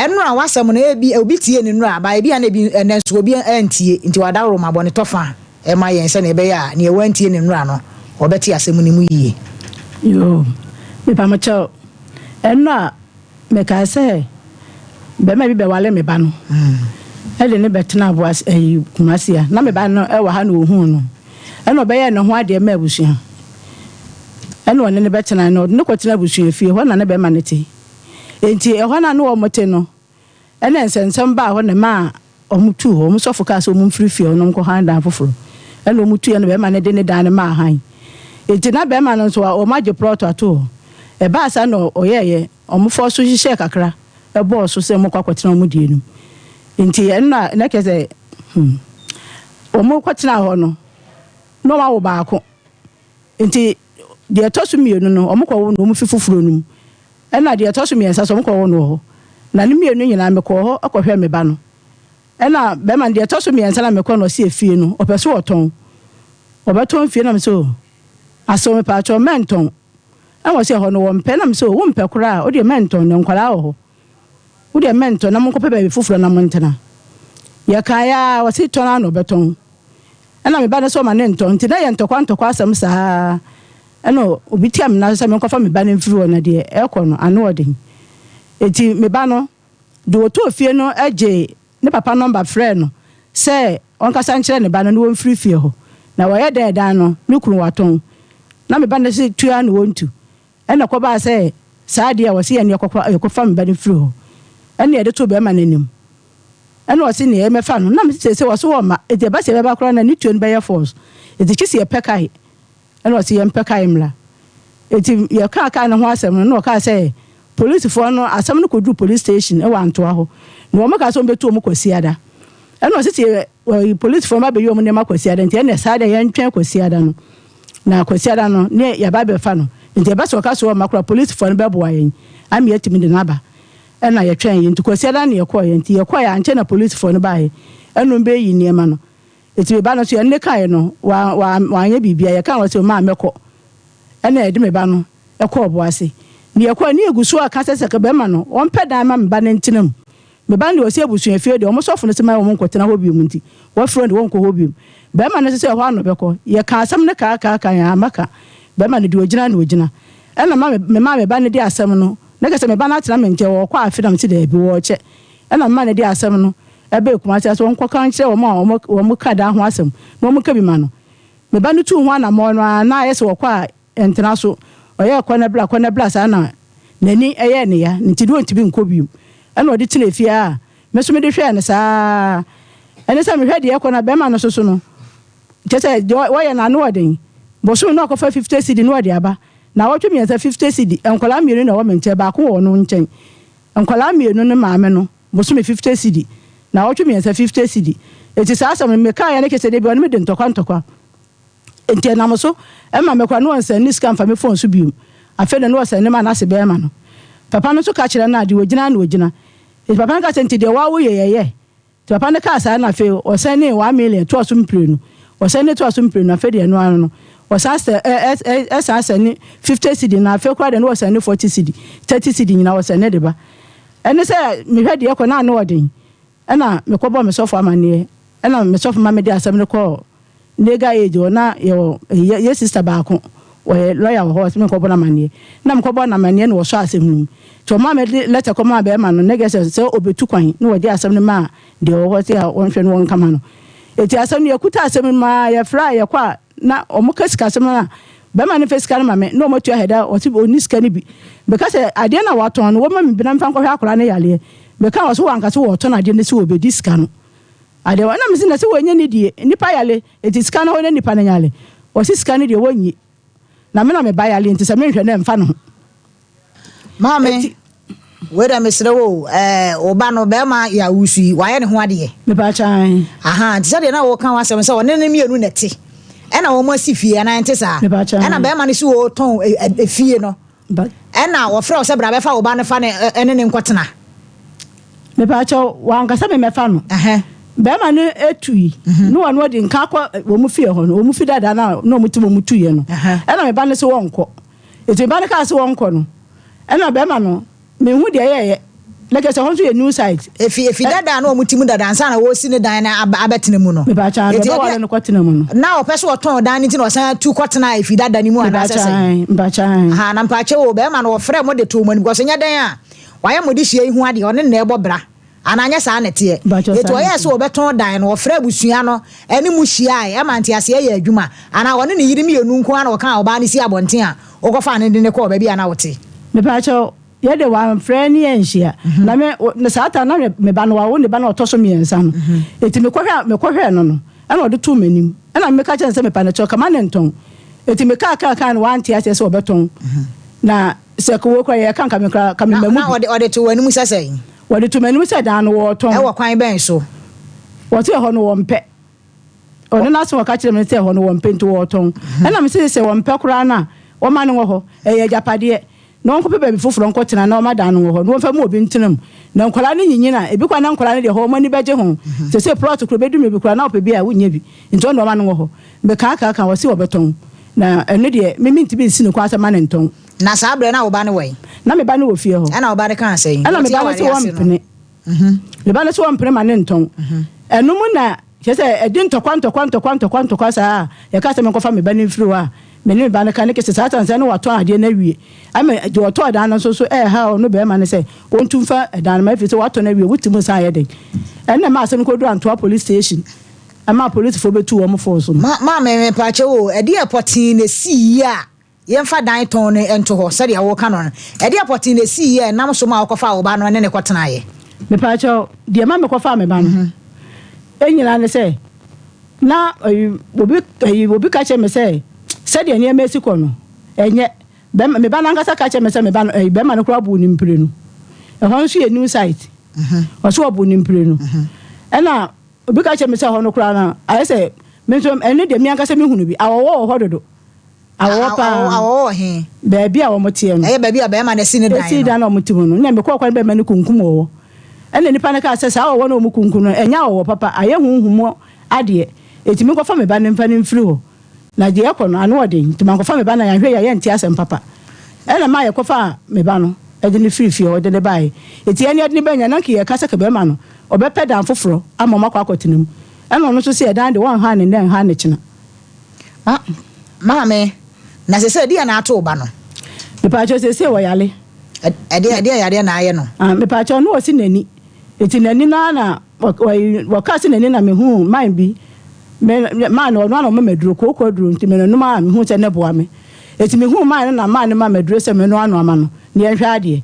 enra wasem na ebi obi tie ni nra ba ebi na bi enso obi entie nti wadawro mabone tofa e ma yensa na ebe ya na e wantie ni nra no obeti asem ni mu yie yo me pa macho enra me ka se be ma bi be wale me ba no ele ne betena boas kumasia na me ba no e wa ha na ohun no eno be ye ne ho ade ma abusua eno one ne betena no ne kwetena abusua fie ho na ne be ma nete enti e ho na no omote no ene nsensem ba ho ne ma omutu ho omsofo ka so omfiri fie no nko han da foforo ene omutu ye ne be ma ne de ne dan ne ma han enti na be ma no so o maje plot ato e ba sa no oyeye omfo so hihye kakra e bo so se mo kwakwetena omudie enti enna na keze omo kwetena ho no no wa wo baako enti de tosu mienu no omo kwawo no omo fifufuro no enna de tosu miensa so omo kwawo no ho na ne mienu nyina me ko ho akohwe me ba no enna be man de tosu miensa na me ko no si efie no opeso oton obeton fie na me so aso me pa cho menton e wo se ho no wo mpe na me so wo mpe kura o de menton no nkwala ho wo de menton na mo ko pe ba fifufuro na mo ntena ya kaya wasi tona no beton ena me ba na so ma ne nton nti na ye ntokwa asem saa eno obitiam na se me nkofa me ba na mfiri wona de ekọ no anu odin eti me ba no do to fie no eje ne papa number friend no se on kasa nkyere ne ba no won free fie ho na woyɛ dan dan no ne kunu waton na me ba ne se tua no wontu ɛna kɔ ba sɛ saa de a wɔse yɛ ne yɛkɔfa me ba ne free ho ɛna yɛde to be ma nanim ɛna wɔse ne yɛ mɛfa no na me se wɔso wɔ ma ɛde ba se bɛba kora na ne tuo no bɛyɛ force ɛde kisi yɛ pɛkae ɛna wɔse yɛ mpɛkae mla ɛti yɛ ka ne ho asɛm no na ɔka sɛ police for no asɛm no kɔduru police station ɛwɔ antoa ho na wɔn ka so mbɛto mu kwasiada ɛna wɔse te police for ma bɛyi wɔn ne ma kwasiada nti ɛna saa de yɛn twɛn kwasiada no na kwasiada no ne yɛ ba bɛfa no nti ɛbɛ so ɔka so ma kora police for no bɛboa yɛn ami yɛtimi de naba ɛna yɛtwɛn yɛn nti kwasiada ne yɛkɔ yɛn nti yɛkɔ yɛ ankyɛ na police for no baayɛ ɛno mbɛyi nneɛma no eti ba no so yɛn ne kae no wa anyɛ bibia yɛka wɔ sɛ ma mɛkɔ ɛna yɛde me ba no ɛkɔ ɔboase ne yɛkɔ ne eguso aka sɛ ka bɛma no ɔmpɛ dan ma me ba ne ntenam me ba ne osi abusua fie de ɔmo sɔfo no sɛ ma ɔmo nkɔtena hɔ biom nti wɔfrɛ de wɔnkɔ hɔ biom bɛma no sɛ hɔ ano bɛkɔ yɛka asɛm ne ka ya maka bɛma no de ogyina ɛna me ba ne de asɛm no ne kɛsɛ me ba no atena me nkyɛ wɔkɔ afidam ti da bi wɔkyɛ ɛna me ne de asɛm no ɛbɛ kuma sɛ wɔnkɔ kan kyerɛ wɔn ka da ho asɛm na wɔn ka bi ma no me ba no tu ho anamɔ no na ayɛ sɛ wɔkɔ a ɛntena so ɔyɛ kɔnɛ bla saa na n'ani ɛyɛ ne ya nti de wɔntibi nkɔ biom ɛna ɔde tena fie a me so me de hwɛ ne saa ɛne sɛ me hwɛ de ɛkɔ na bɛma no so no kyɛ sɛ wɔyɛ na no ɔden boso no akɔfa 50 cedi no ɔde aba na wɔtwe me 50 cedi enkola mienu na wɔ me nkyɛ ba ko wɔ no nkyɛn enkola mienu no maame no boso me 50 cedi na wɔtwe me 50 cedi eti saa asɛm me ka ya ne kɛsɛ de bi ɔno me de ntɔkwa enti na mo so ɛma me kwa no ɔnsa ni sika mfa me phone so biom afɛ no ɔsɛ ne ma na se bɛma no papa no so ka kyerɛ na de ogyina papa no ka sɛ nti de wa wo yɛyɛ papa no ka saa na afɛ ɔsɛ ne 1 million to aso mprenu ɔsɛ ne to aso mprenu afɛ de no ano no ɔsɛ ɛsa ne 50 cedi na afɛ kwa de no ɔsɛ ne 40 cedi 30 cedi nyina ɔsɛ ne de ba ɛne sɛ me hwɛ de ɛkɔ na no ɔden ɛna me kɔbɔ me sɔfo amaneɛ ɛna me sɔfo ma me de asɛm ne kɔ nega age na ye sister baako o lawyer ho me ko bona manie na me ko bona manie na wo so asem num to ma me letter ko ma be ma no nega se obetu kwan na wo di asem ne ma de wo se a won hwe no won kama no eti asem ne yakuta asem ma ya fra ya kwa na o mo kasika asem na be ma ne fesika na ma me na o motu aheda o ti oni sika ne bi because ade na waton no wo ma me bi na mfa nkɔ hwe akora ne yale be ka wo so wanka so wo to na ade ne se wo be di sika no ade wa na me se na se wo nya ne die nipa yale eti sika na ho ne nipa na yale o si sika ne die wo nyi na me na me ba yale nti se me hwe na mfa no mame weda me sere wo oba no be ma ya usui wa ye ne ho ade me ba chan aha nti se de na wo kan wasem se wo ne mienu nete ena wo mo asifie na nte sa ena be ma ne si wo ton efie no ena wo frɛ wo se bra be fa wo ba ne fa ne ne nkotena me ba cha wa nkasa me fa no bɛma no etui no wa no de nka akɔ wo mu fie hɔ no wo mu fi dada na no mu ti wo mu tuye no ɛna me ba ne se wɔnkɔ eti ba ne ka se wɔnkɔ no ɛna bɛma no me hu de yɛyɛ like se ho so yɛ new site efi dada na wo mu ti mu dada ansa na wo si ne dan na abetene mu no me ba cha do wa no kɔtena mu no na wo pɛ so wɔtɔn dan ni ti na ɔsan tu kɔtena efi dada ni mu ana sɛ me ba cha ha na mpa che wo bɛma no wo frɛ mo de to mo ni because nya dan a wayɛ mo de hie hu ade ɔne na ɛbɔ bra ananya saa nete eto oye so obeton dan no ofra busua no ene mu hia e mante ase ye adwuma ana woni ne yiri mienu nko ana oka oba ne si abonten a ogofa ne de ne ko ba bia na wote me pa cho ye de wa frɛ ne enhia na me saata na me ba no wa wo ne ba na otoso me ensa no eti me kɔhwɛ no no ana ɔde to manim ana me ka kyɛn sɛ me pa ne cho kama ne nton eti me ka no wa ante ase sɛ obeton na sɛ ko wo kɔ ye kan ka me mamu na ɔde to wani mu sasɛn wɔde to manim sɛ dan no wɔtɔn ɛwɔ kwan bɛn so wɔte hɔ no wɔmpɛ ɔno na so wɔka kyerɛ me sɛ hɔ no wɔmpɛ nto wɔtɔn ɛna me sɛ wɔmpɛ koraa na wɔma no wɔ hɔ ɛyɛ japadeɛ na wɔn kɔpɛ baabi foforɔ nkɔtena na wɔma dan no wɔ hɔ na wɔmfa mu obi ntenam na nkɔla no nyinyina ebi kwa na nkɔla no deɛ hɔ ɔmani bɛgye ho sɛ plot koro bɛdu me bi koraa na ɔpɛ bi a wonya bi nti ɔno ɔma no wɔ hɔ mɛkaaka wɔ se wɔbɛtɔn na ɛno deɛ mimi ntimi nsi no kwa sɛ ma ne ntɔn na saa bre na wo ba ne wai na me ba ne wo fie ho na wo ba de kan sɛn na me ba ne so wɔmpene me ba ne so wɔmpene ma ne ntɔn ɛno mu na kyɛ sɛ ɛdi ntɔkwa saa yɛ ka sɛ me nkɔfa me ba ne mfiri hɔ a me ne ba ne ka ne kɛsɛ saa tansa ne watɔn adeɛ na wie ama de wɔtɔ dan no so ha no bɛɛ ma ne sɛ wɔntu mfa dan ma fi sɛ watɔ na wie wuti mu saa yɛ den ɛnna ma asɛm kɔdu Antoa police station ama police fo betu wo fo so ma me pa che o e dia poti na si ya ye mfa dan ton ne ento ho se dia wo ka no e dia poti na si ya nam so ma akofa wo ba no ne kotena ye me pa che dia ma me kofa me ba no enyina ne se na obi ka che me se dia ne emesi ko no enye me ba na ngasa ka che me se me ba no be ma no kra bu ni mpire no e ho nso ye new site o so bu ni mpire no e na obi ka che me se ho no kra na aye se me so ene de mi angasa me hunu bi awowo ho dodo awowo pa awowo he be bia wo motie no e be bia be ma na si ne dan si dan no motimo no na me ko be ma ne kunkum wo ene nipa ne ka se sa wo no mu kunkum no enya wo papa aye hunhumo ade etimi ko fa me ba ne mfa ne mfiri ho na je yakọ no anu odin tuma ko fa me ba na ya hwe ya ntia asem papa ena ma ye ko fa me ba no e de ne frifie o de ne bai eti ene de ne banya na ke ye ka se ke be ma no obepe dan foforo amoma kwa akotinam ena no so se dan de won ha ne den ha ne kina maame na se dia na ato ba no me pa cho se wo yale dia yare na aye no me pa cho no o si nani eti nani na wo ka si nani na me hu man bi man no meduro ko duro nti me no ma me hu se ne boa me eti me hu man na man ma meduro se me no anu ama no ne enhwe ade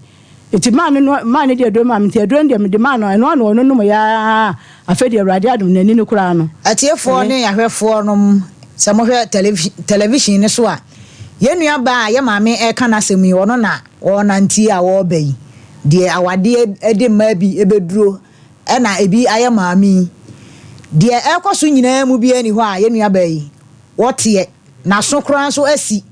eti man de do ma me ti aduro de me de man no no ya afedi awrade adum nani ne kura no atiefo ne ahwefo no samohwe television ne so a yenua ba ya maame e kana semi wono na wona nti a wo bai de awade ede ma bi ebeduro e na ebi aye maame de ekoso nyina mu bi ani ho a yenua ba yi wote na so kran so asi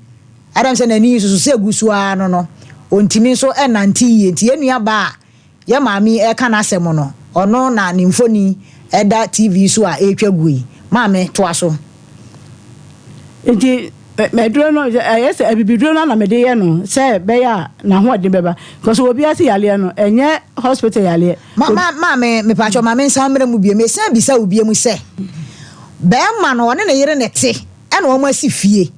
adam se nani susu se gusu a no ontimi so e nanti ye nti yenua ba ya maame e kana semi no ono na ni mfoni eda TV so a etwa gui maame to aso nti medro no yes abibidro na me de ye no se be ya na ho de beba because obi asi yale no enye hospital yale me pa cho me nsamre mu bie me san bisa obi mu se be ma no ne yere ne te e na o mu asi fie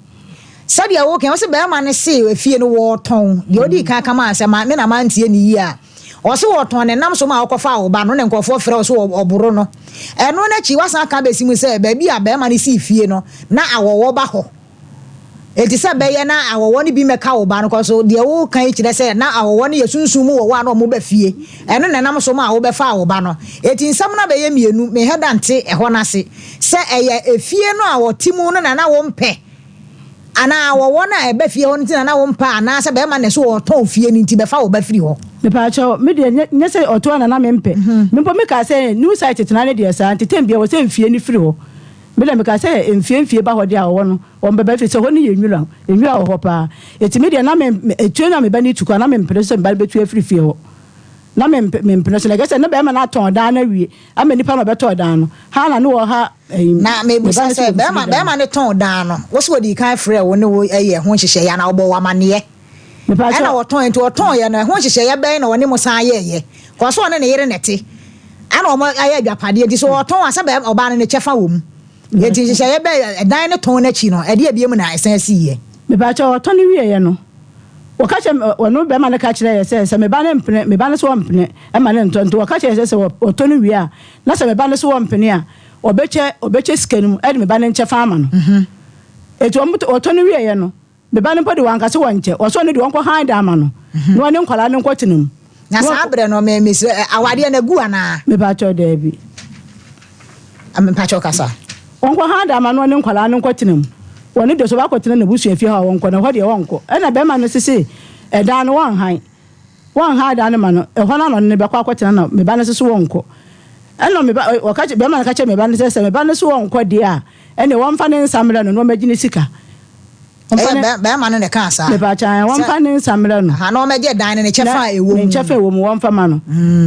sadia wo kan wo se be ma ne se fie no wo ton de odi kan kama ase ma me na ma ntie ni yi a o se wo ton ne nam so ma akofa wo ba no ne nkofo frɛ wo so oburo no eno na chi wasan ka besi mu se be bia be ma ne si fie no na awowo ba ho eti se be ye na awowo ni bi meka wo ba no ko so de wo kan kire se na awowo ni yesunsun mu wo wa no mo ba fie eno ne nam so ma wo be fa wo ba no eti nsam na be ye mienu me hedante eho na se eye efie no a wo timu no na wo mpe ana awowo na e be fie ho nti na wo mpa ana se be ma ne so wo ton fie ni nti be fa wo ba firi ho me pa cho me de nye se oto na me mpe me po me ka se new site tena ne de sa nti tem bia wo se mfie ni firi ho me de me ka se mfie ba ho de a wo no wo mbeba fi se ho ni yenwura ho pa eti me de na me etu na me ba ni tuko na me mpe so me ba betu afiri fie ho na me mpe so na ga se na be ma na ton da na wie ama nipa no be to da no ha na no wo ha na me bu se be ma ne ton da no wo so di kan frɛ wo ne wo eye ho hyehyɛ ya na wo bo wa mane ana woton enti woton ya na ho hyehyɛ ya bɛn na woni mo san ye ko so ne yere nete ana o mo aya adwapade edi so woton asa bɛ oba ne chefa wo mu enti hyehyɛ ya bɛ dan ne ton na chi no ede abie mu na esan si ye me ba cha woton wie ye no wo ka che wono bɛ ma ne ka kyerɛ ye se me ba ne mpene me ba ne so mpene e ma ne ntonto wo ka che se woton wie a na se me ba ne so mpene a obeche skanum e de me ba ne chefa ama no eti woton wie ye no me ba ne podi wanka se wonche wo so ne de wonko han da ama no no ne nkwala ne nkwotinum na sa abre no me misre awade na gu ana me ba cho da bi am pa cho kasa wonko han da ama no ne nkwala ne nkwotinum woni de so ba kwotinum na busu afie ha wonko na ho de wonko e na be ma no sese e da no won han da ne ma no e ho na no ne be kwa kwotinum na me ba ne sese wonko e no me ba o ka be ma na ka che me ba ne sese me ba ne so wonko de a e ne won fa ne nsamre no magini sika be ma no ne kan sa me ba cha won fa ne nsamre no ha no me je dan ne chefa ewo ne chefa ewo mu won fa ma no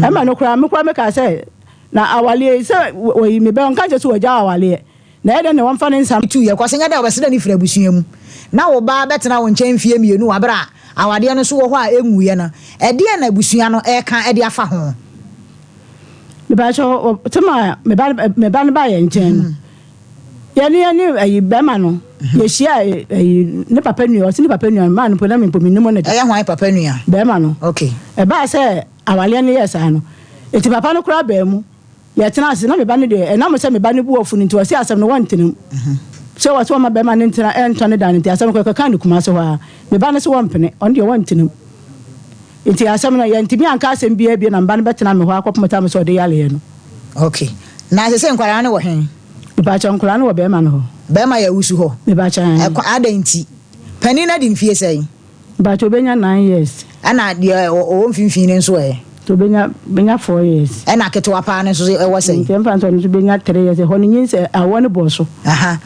e ma no kura me ka se na awale se we me be on ka je so waja awale na ede ne won fa ne nsam tu ye kwase ngada obese da ni fira busua mu na wo ba betena wo nchen fie mienu wabra awade no so wo ho a enwu ye na ede na busua no e kan ede afa ho me ba cho tuma me ba ne ba ye nchen yani ayi be ma no ye shia ne papa nua o si ne papa nua ma no po na me po minimo ne e hwan papa nua be ma no okay e ba se awale ne yes ano eti papa no kura ba mu ya tena ase na me ba ne de na mo se me ba ne bu ofu ni nti wasi asem no wantenem so wasi ma be ma ne ntena entone dan nti asem ko ka ne kuma se ho me ba ne se wompene on de wantenem nti asem na ya ntimi anka asem bia na mba ne betena me ho akopomota me so de yale no okay na se nkwara ne wo hen ba cha nkwara ne wo be ma no ho be ma ya wusu ho me ba cha adanti pani na di mfie sei ba cho benya 9 years ana de o mfimfin ne nso to benya 4 years ana ketwa pa ne so wo sei tempa nso no benya 3 years ho nyin se awon bo so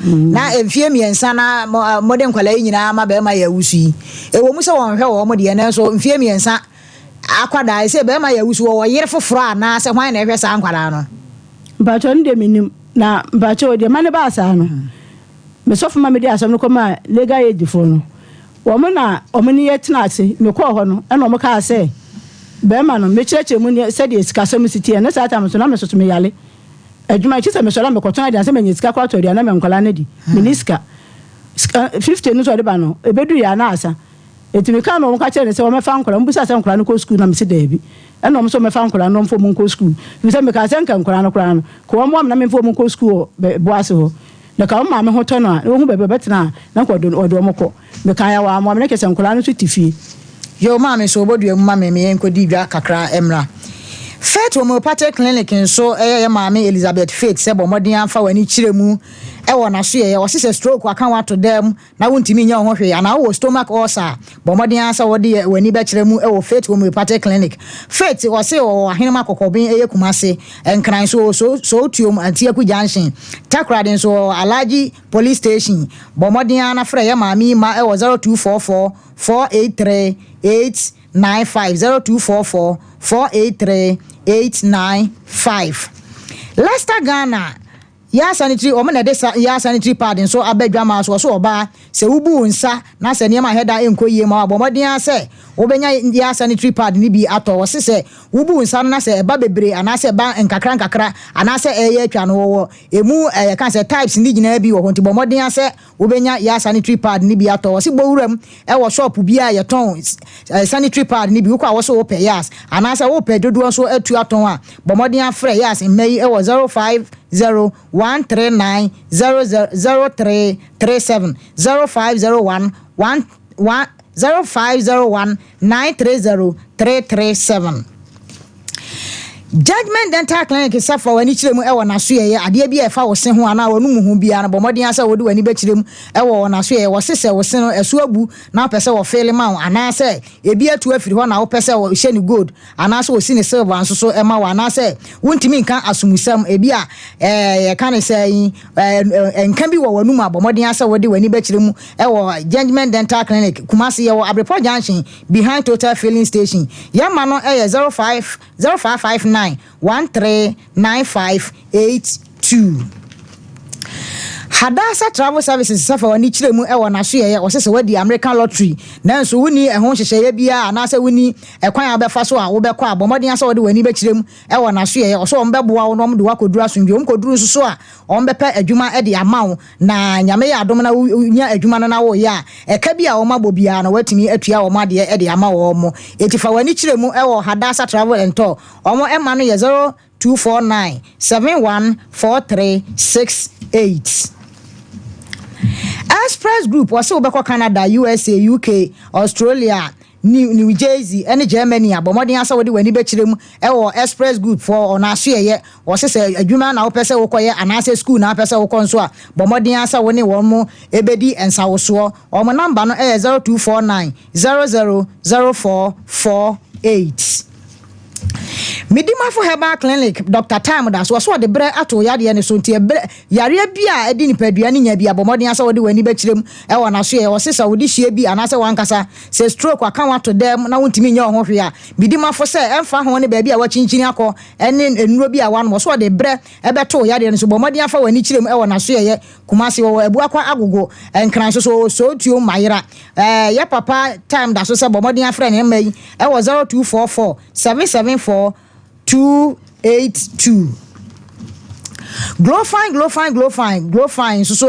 na emfie miensa na modern kwala nyina ma be ma ya wusu yi ewo mu se won hwe wo mo de ne so mfie miensa akwada se be ma ya wusu wo yere foforo ana se hwan na hwe sa ankwada no ba cho ndem minim na ba cho de mane ba sa no me so fuma me de asem no koma legal age fo no wo mo na o mo ni yetna ase me ko ho no e no mo ka se be ma no me cheche mu ni se de sika so mu sitie na sa ta me so na me so me yale adwuma chi se me so na me ko tona de ase me nyisika kwa to de na me nkola na di miniska 50 no so de ba no ebedu ya na asa etimi ka no mo ka chere se wo me fa nkola mbusa se nkola no ko school na me se da bi e no mo so me fa nkola no mfo mu ko school bi se me ka se nka nkola no kora no ko mo am na me mfo mu ko school bo ase ho na ka ma me ho to no a wo hu bebe betena na ko do mo ko me ka ya wa mo me kese nkola no so tifie yo ma me so bodua mu ma me enkodi dwa kakra emra Faith Homeopathic Clinic nso eye ma me Elizabeth Faith se bo modern afa wani kiremu e wona so ye wo se stroke aka wato dem na wontimi nya ho hwe ana wo stomach ulcer bo modern asa wo de wani be kiremu e wo Faith Homeopathic Clinic Faith wo se wo ahenema kokobin eye kumase enkran so tuom Antiaku Junction Takra den so Alaji Police Station bo modern na fra ye ma mi ma e wo 0244 483 895 0244 483 895 Leicester Ghana ya sanitary o me na de ya sanitary pad so abadwa ma so oba se wubu nsa na se niam aheda enkoyie ma abomodin ase obenya ya sanitary pad ni bi ato wo se wubu nsa na se eba bebre ana se ba nkakra ana se eye atwa no wo emu kan se types ni gina bi wo honti bomodin ase obenya ya sanitary pad ni bi ato wo se bowuram e wo shop bi a ye ton sanitary pad ni bi wo kwa wo so ope yas ana se wo pe dodo so atu aton a bomodin afre yas mei e wo 050139000337 0501-930-337 Judgment Dental Clinic is for when each room ever na so ye ade bia e fa wo se ho ana wonu mu ho bia na bomodin asa wodi wani be kirem e wo na so ye wo sese wo se no esu abu na pese wo feel ma ana se e bia tu afiri ho na wo pese wo hye ni gold ana so wo si ni silver anso so e ma wo ana se wontimi nkan asomusam e bia ye kan se enkan bi wo wanu mu bomodin asa wodi wani be kirem e wo Judgment Dental Clinic Kumasi ye wo Abrepo Junction behind Total Filling Station yama no e 0559 139582 Hadasa Travel Services safa wani kiremu e wona so ye wose se wadi American Lottery nanso woni e ho hyehye bia anase woni e kwan abefa so a wo bekọ abomodin asa wadi wani be kiremu e wona so ye so ombeboa wo no mde wakoduru asombi omkoduru so a ombepa adwuma e de amawo na nyame ya adom na nya adwuma no na wo ya e ka bia wo mabọ bia na watimi atua wo made e de amawo mo etifa wani kiremu e wo Hadasa Travel and Tour omo e ma no ye 0249 714368 Express Group was so back Canada, USA, UK, Australia, New Jersey, and Germany. Abomodin asa wodi wani be kirem e wo Express Group for on aso ye wo se adwuma na wo pese wo koye anase school na pese wo konso a bomodin asa woni wo mo ebedi ensawoso o mo number no e 0249 000448 Midima for Herbal Clinic Dr. Time das was what the bre ato yade ne so ntie yare bia edi ni paduane nya bia bomodin asa wodi wani be kirem e wona so ye wo sesa wodi hie bi anase wankasa se stroke aka wato dem na wontimi nya ho hwe a midima for se emfa ho ne ba bia wa chinchini akọ ene enuro bia wa no so what the bre e beto yade ne so bomodin afa wani kirem e wona so ye Kumasi wo ebu akwa agogo enkran so tuo mayira ye papa Time das so se bomodin afra ne mai e wo 0244 774 282 Glow fine so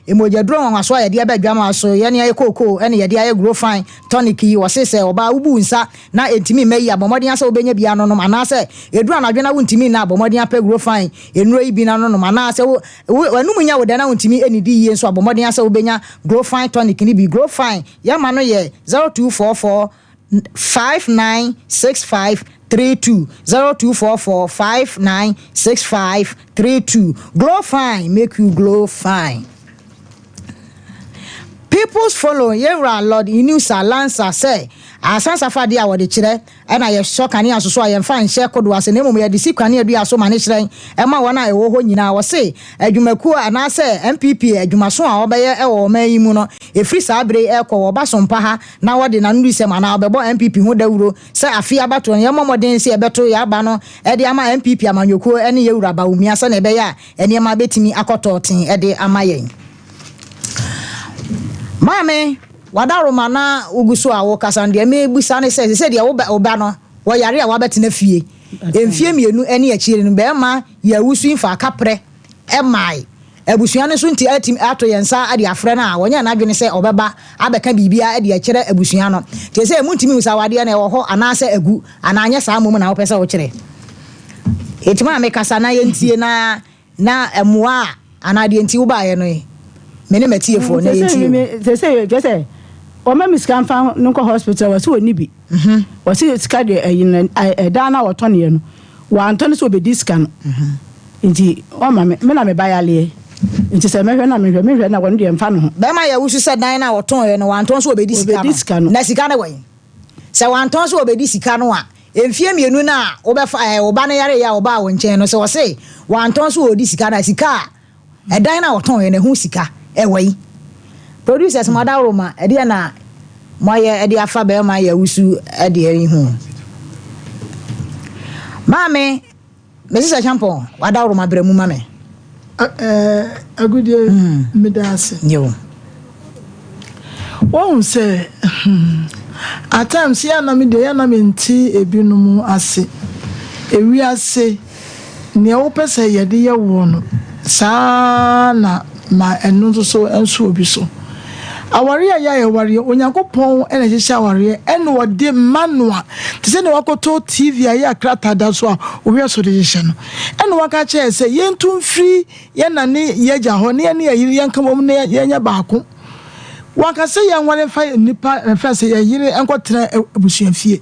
emoja draw on aso ye de abadwama so ye ne ye koko ene ye de aye glow fine tonic yi wo se oba ubu nsa na entimi meyi abomodin asa obenya bia no no manase edura na dwena wontimi na abomodin apɛ glow fine enuro yi bi na no no manase wanu munya wo de na wontimi enidi yi nso abomodin asa obenya glow fine tonic ni bi glow fine ya ma no ye 0244 5965 32 0244 5965 32. Glow fine, make you glow fine. People's follow yera Lord inu salansa say asansa fa dia wo de kire e na ye shock ani asoso aye mfa nhye kodo ase na mum ye de sikwane adu aso mane kire e ma wona e wo ho nyina wo se adwumaku ana se MPP adwumaso a obeye e wo man yi mu no e free sabre e ko wo ba Sompa ha na wo de na ndu se mana obebo MPP ho dawuro se afi abato ye momoden se e beto ya ba no e de ama MPP amanyoku ene ye wura ba umia se na ebe ya ene ma betimi akototen e de ama yen Mame wadaroma na uguso a wo kasande me busa ne se de oba no wo yare a wabetena fie emfie mienu ene akire no be ma ya wusu infa kapre e mai abusua ne so nti atim ato yensa ade afre na wonya na adwene se obeba abeka bibia ade akire abusua no te se muntimi musa wade na wo ho anase agu ananye saa mum na wo pese wo kire etima me kasa na yentie na emoa anade enti wo ba ye no mene metiefo na yentie se o ma miskan fa nko hospital wasi oni bi wasi sika de dana woton ye no wa anton so be discan nti o ma me na me bayale nti se mehwe na mehwe na wonu de mfa no be ma ya wusu se dan na woton ye no wa anton so be disika no na sika na wen se wa anton so be disika no a emfie mienu na wo be fa oba na yare ya oba wo nchen no se wo se wa anton so odi sika na sika dan na woton ye na hu sika ewai producers madaroma e dia na moye e dia fa be ma ya wusu e dia yi hu mame mesisa champion wadaroma bremu mame agudie medase yo won say at times ya na me de ya na me nti ebinum ase ewi ase ne wo pese ye de ye wo no saa na ma enu so enso obi so awari ya wari onyankopon ene hihia awari ene wode manua te se ne wakoto TV ya krata da so a obi so de hihia no ene waka che se yentum free ye na ne ye gya ho ne ye yiri yankamom ne ye nya baako waka se ye nwale fa nipa fa se ye yiri enkotra abusuafie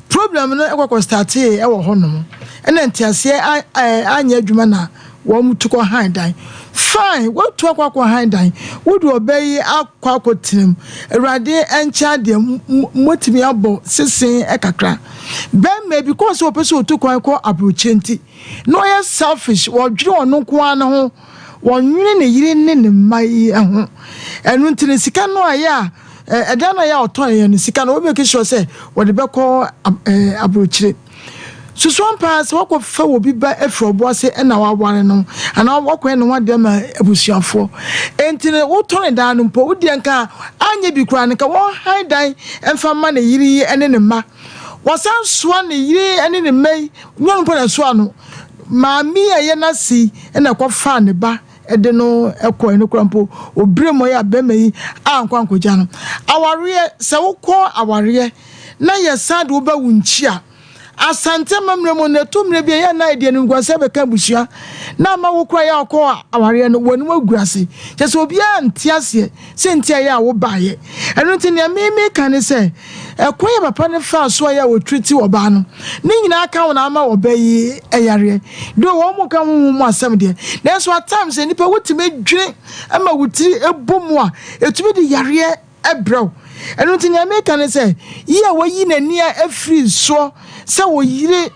problem no ekwa start e wo ho no ene ntiase anya adwuma na wo mutuko handan fine what to akwa handan would obey akwa trim erade encha de motimi abo sesen ekakra ben me because o person to kwa approachenti no ye selfish wo dwere ono kwa na ho wonwene ne yire ne mai ho enu ntine sika no aya edana ya oton ye ne sika no obi ke sure say wo de beko approachire so Sompa se wako fa obi ba efrobo ase na waware no ana wako ne wade ma abusuafo entine wo tone dan no mpo wodi nka anye bi kura ne ka wo haidan emfa ma ne yiri ene ne ma wasan soa ne yiri ene ne mai nyon mpo na soa no maami eye na si na kwa fa ne ba ede no ekọ ene kura mpo obremo ya bema yi ankwa nkoja no aware se wo kọ aware na ye sad wo ba wunchia asante mamremo na tumre bia ya na ide ngwase be ka busua na ma wo kura ya akọ aware no wonu agurase je so bia ntiase se ntia ya wo baaye eno nti ne meme kan se ekoye papa ne fa so ya wo treat wo ba no ne nyina aka wo na ama wo bayi eyare do wo mo ka mu asem de na so at times nipa wotime dwene ama wuti ebomu a etumi de yare ebrew eno nti ne meme kan se ye wo yi nani afri so se wo yire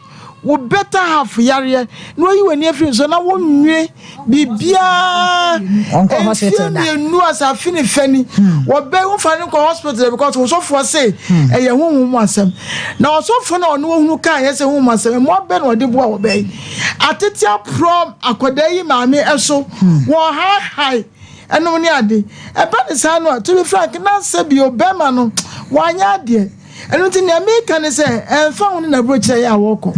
wo better half yare no yi wani afri so na wo nwe bibia onko hospital da nu asa fini fani wo be wo fani ko hospital because wo so for say eye hu mu asem na wo so for na ono hu kan ye se hu mu asem mo be no de bo wo be atetia prom akoda yi maame eso wo high eno ni ade e ba de sa no to be frank na se bi obema no wanya ade ɛno nti ne America ne sɛ ɛmfa wo ne na brocha ya woko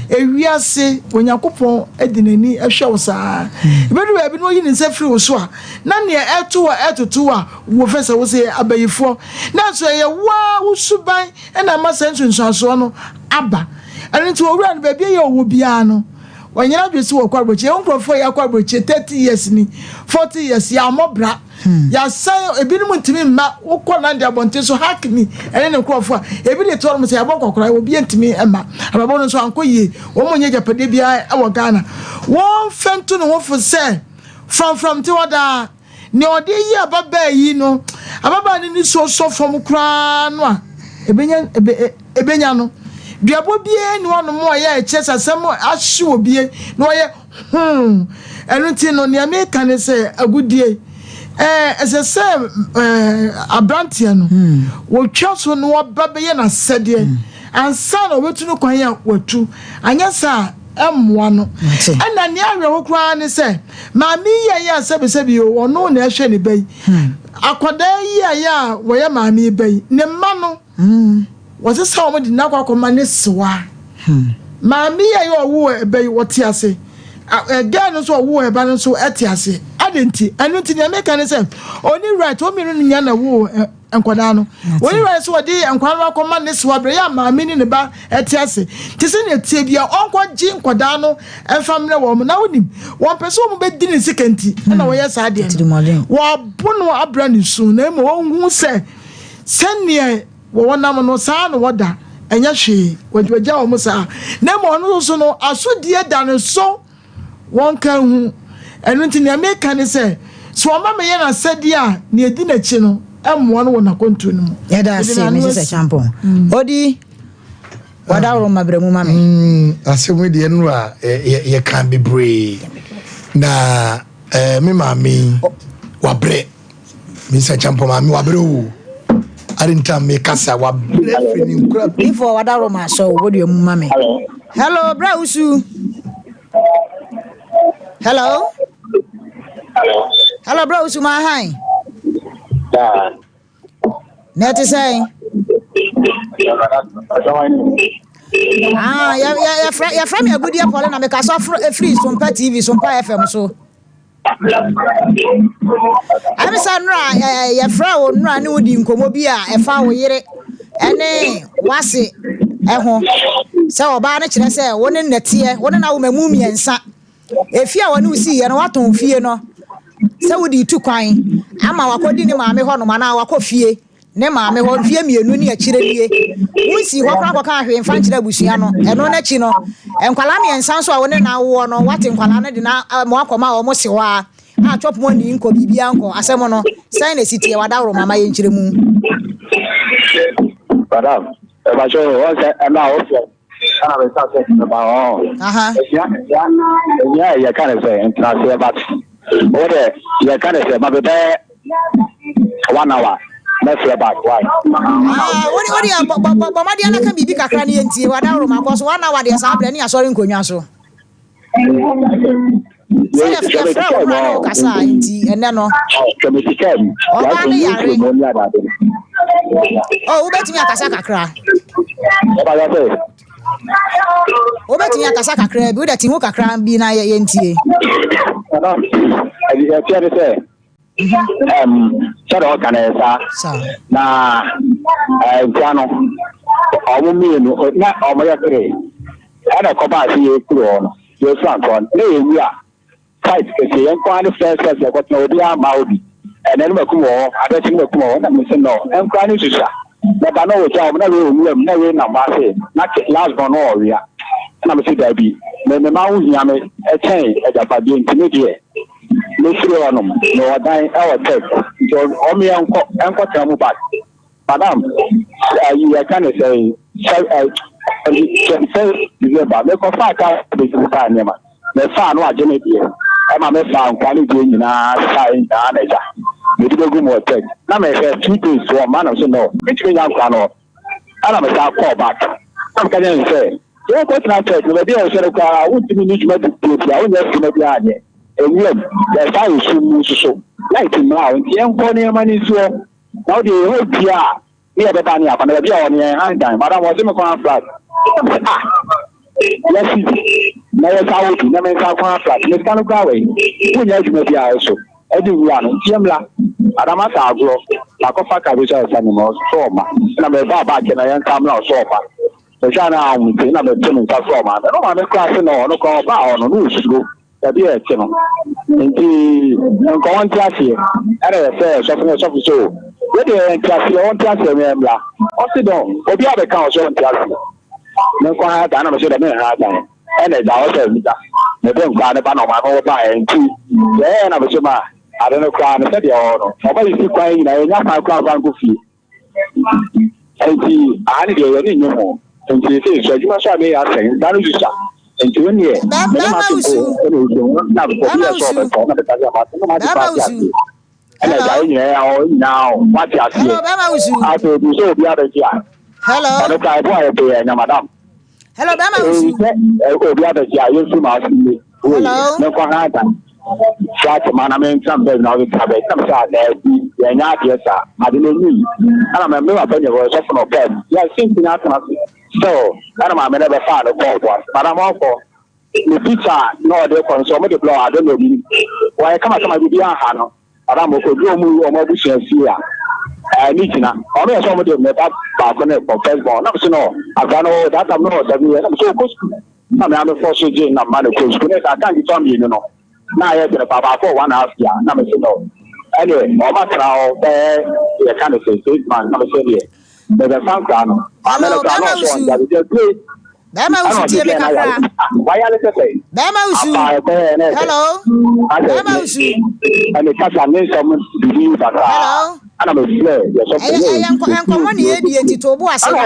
ewiase Onyankopɔn edinani ehwe wo saa ebedu ba bi no yi ne nsa firi wo so a na ne ɛtoto a wo fesa wo se abayifo na so ye wa wo suban na masa nsunsuaso no aba ɛno nti owura no ba bi ye owo bia no wanyina dwesi wo kwabroche nkrofo ya kwabroche 30 years ni 40 years ya mobra ya sai ebinum ntimi mma wokọ na ndi abonte so hakni ene ne nkrofo a ebi de toro mo se abon kokora obi ntimi emma ababo no so ankoyie wo mo nya japade bia e wo Ghana won femto no wofo se from ti wada ne ode yi ababa yi no ababa ni so fom kra no a ebenya no duabo bie ni wono mo ya echesa sem ahye obie no ye enu ti no ne America ne se agudie ese abrantia no wo twaso no wababa ye na sede ansa na wetu no kwan ya watu anya sa emwa no ena ne ahwe ho kra ne se ma mi ye ya sebesebi o ono na ehwe ne bai akoda yi ya wo ye ma mi bai ne ma no wose sa omo di na kwakoma ne sewa ma mi ye yo wo bai wote ase again so wo e ba no so ete ase adenti anu ti ne America ne se oni right o mi no nya na wo enkwada no oni right so di enkwada kwakoma ne sewa bre ya ma mi ni ne ba ete ase ti se ne tie bia onko ji enkwada no enfamre wo na wonim won pese wo be di ne sekanti na wo ye sa de wo bono abra ne su na mo hu se sene wo nam no sa no woda enya hwe wajwaja wo musa na mo no so no asodie da ne so won kan hu enu nti ne America ne se so ma me ye na sede a ne edi na chi no emmo no wona kontu no mu ya da se me se champion odi wada ro mabremu ma me asemu de no a ye kan bebre na me ma me wabre me se champion ma me wabre o arinta me kasa wabre fini nkura before wada ro ma so wodi emu ma me hello bra usu hello bro Usuma hi net say ya from your good year Paul na make us free Sompa TV Sompa FM so I'm sanra ya fra wo nra ne wodi nkomo bi a e fa wo yire ene wase ho se oba na kire se wo ne nete wo na wo mamu miensa efia wo ne usi ye no waton fie no se wodi tu kwan ama wakodi ne maame ho no mana wakofie ne maame ho fie mienu ne akire nie wonsi ho kwa kwa ahwe mfa nkire abusua no eno na chi no enkwala miensa so a wo ne na wo no wate nkwala ne de na mo akoma wo mo se wa a chop mo ni nko bibia nko asemo no sai na sitie wada ro mama ye nkire mu madam e ba jo o se na o se ana be sa se ba o ya kan se entra se ba ode ya kan se ma be 1 hour let's go back why what ya bo ma dia na kan bibi kakra ne yentie wada ro ma ko so 1 hour dia sa bre ne asori nkonwa so ya fra no kasa inti ene no oh ubetimi akasa kakra obetimi akasa kakra bi udati hu kakra bi na yentie sọ̀rọ̀ ọ̀kanẹ̀ẹ́sá na piano ọmụ mmiri na ọmụ ya kere ẹ̀nà kọba àti ya ekuru ọ̀nà ya osu àkọ́ na ewu a site kẹsì yẹn kọ́ ní first ẹ̀kọ́ tí ọdí ya ma obi ẹ̀nà ẹni mẹ́kú mọ̀ ọ́ adẹ́sí mẹ́kú mọ̀ ọ́ na mmesi nọ ẹnkọ́ ní ṣùṣà mẹ́ta náà wò jẹ́ ọmọ náà wọ́n wúwẹ̀ mu náà wọ́n nà mbà sè na last born náà ọ̀rìà ẹ̀nà mmesi dàbí mẹ́mẹ́ máa ń hìyà mi ẹ̀kyẹ́n ẹ̀jàpàdé ntìmí díẹ̀ lóṣìṣẹ́ ọ̀nà ní ọ̀dán ẹ̀wọ̀ tech nti ọmọ yẹn nkọ́ tẹ̀ mú back madam yẹ ká ní sẹ́yìn ṣe December mẹ́kọ́ fáà ká ẹ̀bẹ̀sẹ̀ fáà ní ẹ̀ma mẹ́fà ní àjẹ́ ní ìdíyẹ ẹ̀ma mẹ́fà nkwá ní ìdíyẹ nyinaa sáà nyinaa n'ẹ̀já mẹ́tí bẹ́ẹ̀ gún mu tech náà mẹ́fẹ́ 2 days wọ́n mmaa náà so náà mẹ́tí bẹ́ẹ̀ yà nkwa náà ẹ̀na mẹ́fà call back náà mẹ́ka yẹn sẹ́ yẹ kọ́ tẹ̀ tech ní bẹ́ẹ̀ bí ẹ̀ ṣẹ́ kọ́ àwọn tí mi ní jùmọ̀ dùkú àwọn yẹn fi mẹ́bí ànyẹ ewiem ẹ̀fà ìṣú mu soso láìpẹ́ mìíràn àwọn tí ẹ̀ ń kọ́ ní ẹ̀ma ní sọ náà ó di ẹ̀hó bíà Me be ba ni apa na be on here hand down. Madam was me kon flat. Yes, na ya sa wuti na me ka kon flat. Me kan kwa we. Wo nya adwuma bia so. Edi wura no tiemla. Adama ta agro. La ko fa ka be so sa ni mo so ma. Na me ba ke na yan kam na so pa. So sha na amu te na me tunu ka so ma. No ma me kwa se no no ko ba ono no usuro. Ebi e che no. Nti nko won ti ase. Era se so so. We dey class on class remember. Osidon, obi abeka o so on class. Me kwa ha na me so da me ha da. Ene da o se mi da. Me be nkwa ne ba no ma no ba enti. Ye na be so ma. Ade no kwa ne se de o no. O ba yi kwa yi na ye nya fa kwa kwa go fi. Enti ani de ye ni nyu. Enti se so juma so me ya sen. Da no jusa. Enti we ne. Na ma ko na ko bi so be ko na be ta ja ma. No ma di pa ya. Now, what you are saying? I told you so the other year. Hello, madam. Hello, Bama. The other year, you see my hello, no Canada. Such man, I mean, some days now we have some side there. You're not yes, sir. I didn't need. I remember when you were often of bed. Yes, simply not. So, I don't never found a call once, but I'm all for the pizza. No, they consume the blow. I don't know. Why come to my video? Adam ko do mu o ma bu hia ni tina o me so mo de me ba ko ne for first born na so no agano that am no 7 years na so ko school na me am for so je na ma ko school ne ka kan di to mi no na ye de baba for 1.5 year na me so no anyway o ma tra o be ye kan say man na me so ye be the fan ka no am no ka no so ya de play Bama usu tie me kakra. Why are you saying? Bama usu. Hello. Bama usu. And the catch name some believe that. Hello. And I'm a flare. Yes, I'm money e di enti to bo asema.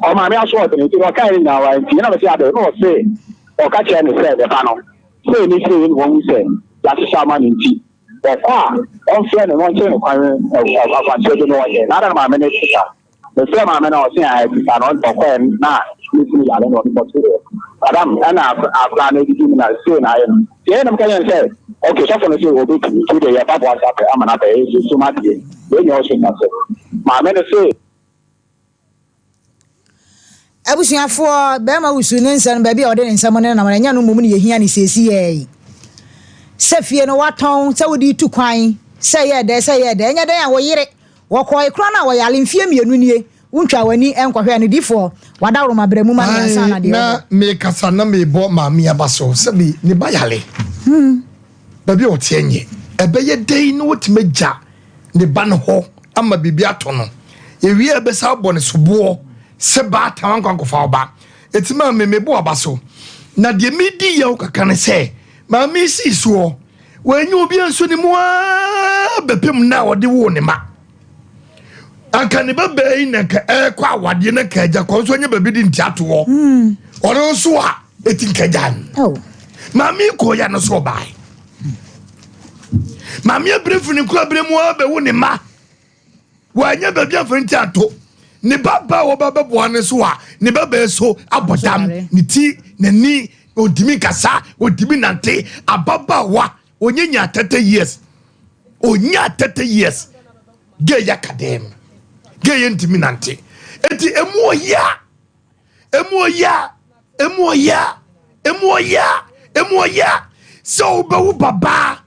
O ma me aso odin ti o kai na wa enti na me say ade no say. O ka che ni say de ba no. Say ni say won say. Ya se sama ni nti. O kwa on fe ni won che ni kwan akwan che do no ye. Na da ma me ne sika. The same man I was saying I cannot confirm na listen ya no no to Adam ana afla na di na say na yen ye na mka yen say okay so for no say obi to the ya baba WhatsApp am na be so ma die we nyo so na say ma me say abusuafo be ma wusu ne nsan ba bia ode nsam ne na ma nya no mum ne ye hia ne sesi ye sefie no waton se wodi tu kwan say ye de nya den ya wo yire wokoi kro na wo yale mfie mienu nie untwa wani enkwahwe ne difo wadawro mabremu ma ne nsa na de na me kasa na me bo ma me abaso se bi ne ba yale ba bi o tienye ebe ye den no wotmeja ne ba no ho ama bibi ato no ewie ebe sa bo ne sobo se ba ta wan kwankofo oba etima me bo abaso na de medi ye o kaka ne se ma me si so wanyu obi anso ne mo a bepem na ode wo ne ma aka ne ba bai na ka kwa awade na ka ja ko so nya ba bi di ntiato wo oro so a etinkajan mami ko ya no so bai mami abrefu ne ko abremu a ba wo ne ma wa nya ba bi afan ntiato ne baba wo baba bo ne so a ne baba so abodam ne ti ne ni odimi kasa odimi nante ababa wa onyenya 30 years onya 30 years ge ya kadem ge ntimi nante enti emoya so be wo baba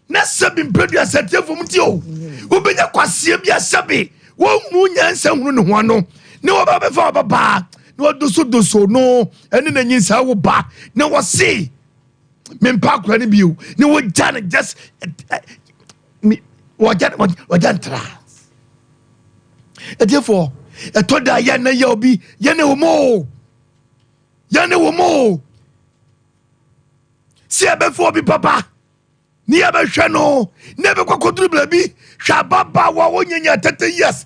na sabi mpedu asate fom ti o wo benya kwasie bia sabi wo hunu nyansa hunu ne ho ano ne wo baba fa baba ne wo doso no ene na nyinsa wo ba na wo se me mpa kura ne biu ne wo jane just wajan tra therefore etoda ya na ya obi ya ne womo si abefo obi papa ni abehwe no ne be kwakoduru blabi hwa baba wa wonyanya 30 years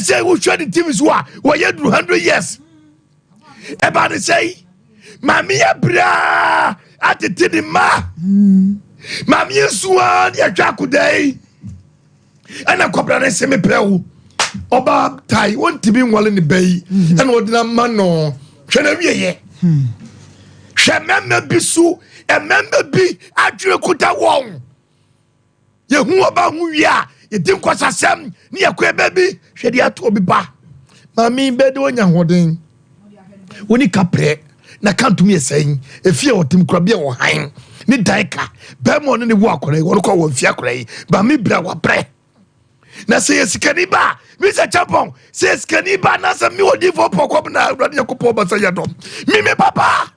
say wo hwa the teams wa wo ye 100 years eba ne say mami abra atete di ma mami suwa ya twakudai ana kobra ne se me prewo oba tai won't be nwale ne bai and odina mano hwe na wieye hwe memma bisu e memma bi adwere kuta won ye hu oba hu wi a ye din kwasasem ni yakwe baby hwede ato obi ba mami bede onya hoden woni kapre na kantumi esayin efie otim krabia wo han ni daika ba mo no ne wo akore wo ko wo fia akore ba mi bra wa bre na se yesikani ba mi se chapon se yesikani ba na se mi odi fo pokop na awrade yakopo ba se yadom mi me papa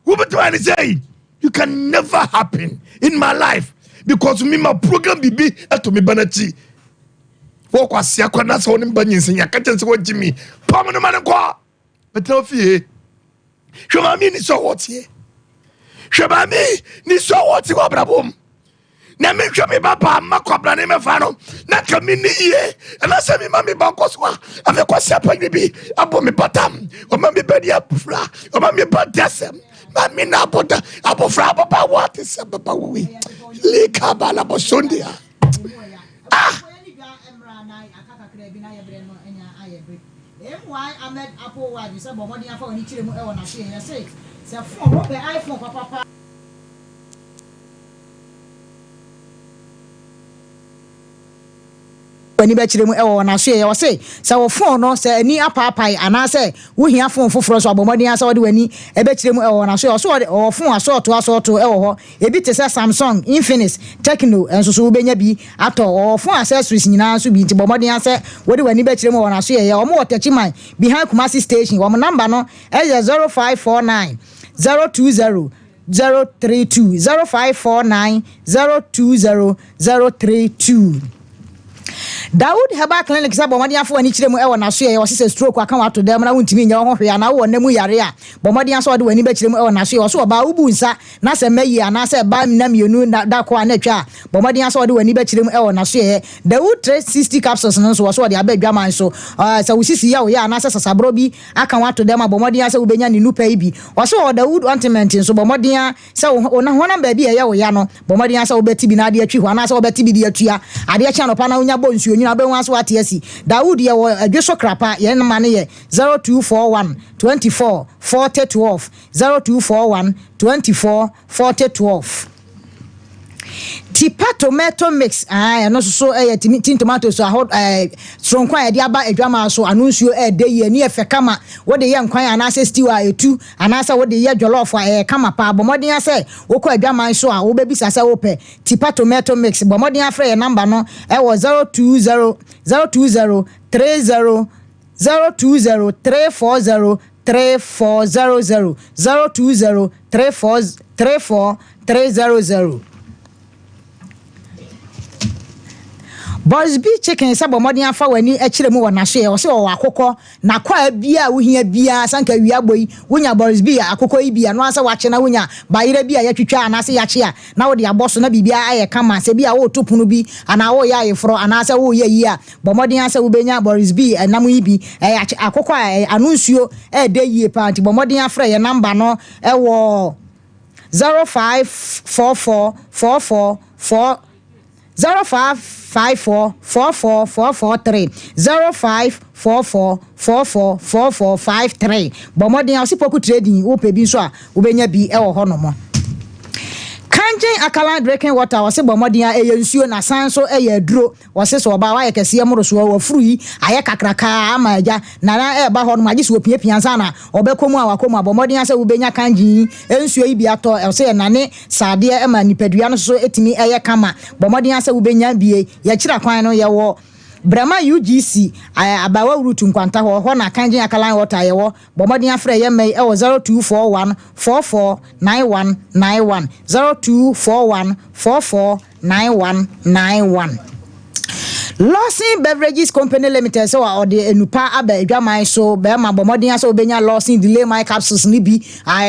who but when say you can never happen in my life because me my program bibi eto me banati wo kwase akwa na se woni banyin ya ka chense wo jimi pom no man ko betra fie hwema mi ni so wotie hwema mi ni so wotie ko brabom na me hwe me papa makobra ne me fa no na ka mi ni ye na se mi mami ba koswa ave kwase apa bibi abo me batam o mami bedi afra o mami badasem mami na boda abofra papa what is papa we lika bala bosondia why Ahmed Apple why you say but money for ni chire mu e wona say say phone no be iPhone papa wani be chire mu e wona so ye wo say wo phone no say ani apapai ana say wo hia phone foforo so abomodi asa wo de wani e be chire mu e wona so so wo phone asoto e wo ho e bi te say Samsung Infinix Tecno enso so wo benya bi ato wo phone accessories nyina so bi nti bomodi asa wo de wani be chire mu wona so ye wo mo wotachi man behind Kumasi station wo number no e 0549 020 032 0549 020 032 Dawood Herbal Clinic say bomodi afo ani kire mu e wona so ye wo se stroke aka wato dem na wontimi nya ho hwe ana wo namu yare a bomodi aso de wani be kire mu e wona so ye wo so ba ubu nsa na se mayi ana se ba na mienu da ko ana twa bomodi aso de wani be kire mu e wona so ye Dawood 360 capsules no so wo so de abadwa man so se wo sisi ya wo ya ana se sasabro bi aka wato dem bomodi aso wo benya ni nupa ibi wo so Dawood ointment so bomodi a se wo na hona ba bi ye wo ya no bomodi aso wo beti bi na ade atwi ho ana se wo beti bi de atua ade cha no pa na wonya bonsu nyina be wanso atiasi Dawood ye wo adweso krapa ye na mane ye 0241 24 40 12 0241 24 40 12 Tipa tomato mix no so tin tomato so sonkwan e de aba adwama so anunsuo de ye ni efe kama wo de ye nkwan anase stew etu anase wo de ye jollof kama pa bomodin ase wo ko adwama so a wo bebisa se wo pe tipa tomato mix bomodin afre ye number no e wo 020 020 30 020 340 3400 020 34 300 Boys be chicken sabo modern afa wani akire mu wona so ye wo se wo akokọ na kwa bia wo hia bia sanka wi aboyi wonya boys be akokọ yi bia no asa wache na wonya bayire bia ya twitwa ana se yache a na wo de aboso na bibia aye kama se bia wo topunu bi ana wo ya yefro ana se wo ye yi a bo modern asa wo benya boys be nam yi bi akokọ anunsuo de yie pa anti bo modern afra ye number no e wo 054444 05544443 0544444453 bomodin osipoku trading wo pe bi so a wo benya bi e wo honomo Kanjen Akalan drinking water wase bomodin eye nsuo na sanso eye aduro wase so ba wa ye kese moro so wa furu yi aye kakraka amaja na ba ho no magye so opie piansa na obekomu a wakomu abomodin ase wo benya kanjen nsuo yi bi ato ese na ne sade e ma nipadua no so etimi eye kama bomodin ase wo benya bie ye kira kwan no ye wo Brahma UGC abawa urutu nkwanta ho na Kanjen Akalan water ye wo bomodin afre ye mai e wo 0241 449191 0241 449191 Lawson Beverages Company Limited so or the enupa aba adwaman so be ma bomodin so obenya Lawson delay my capsules ni bi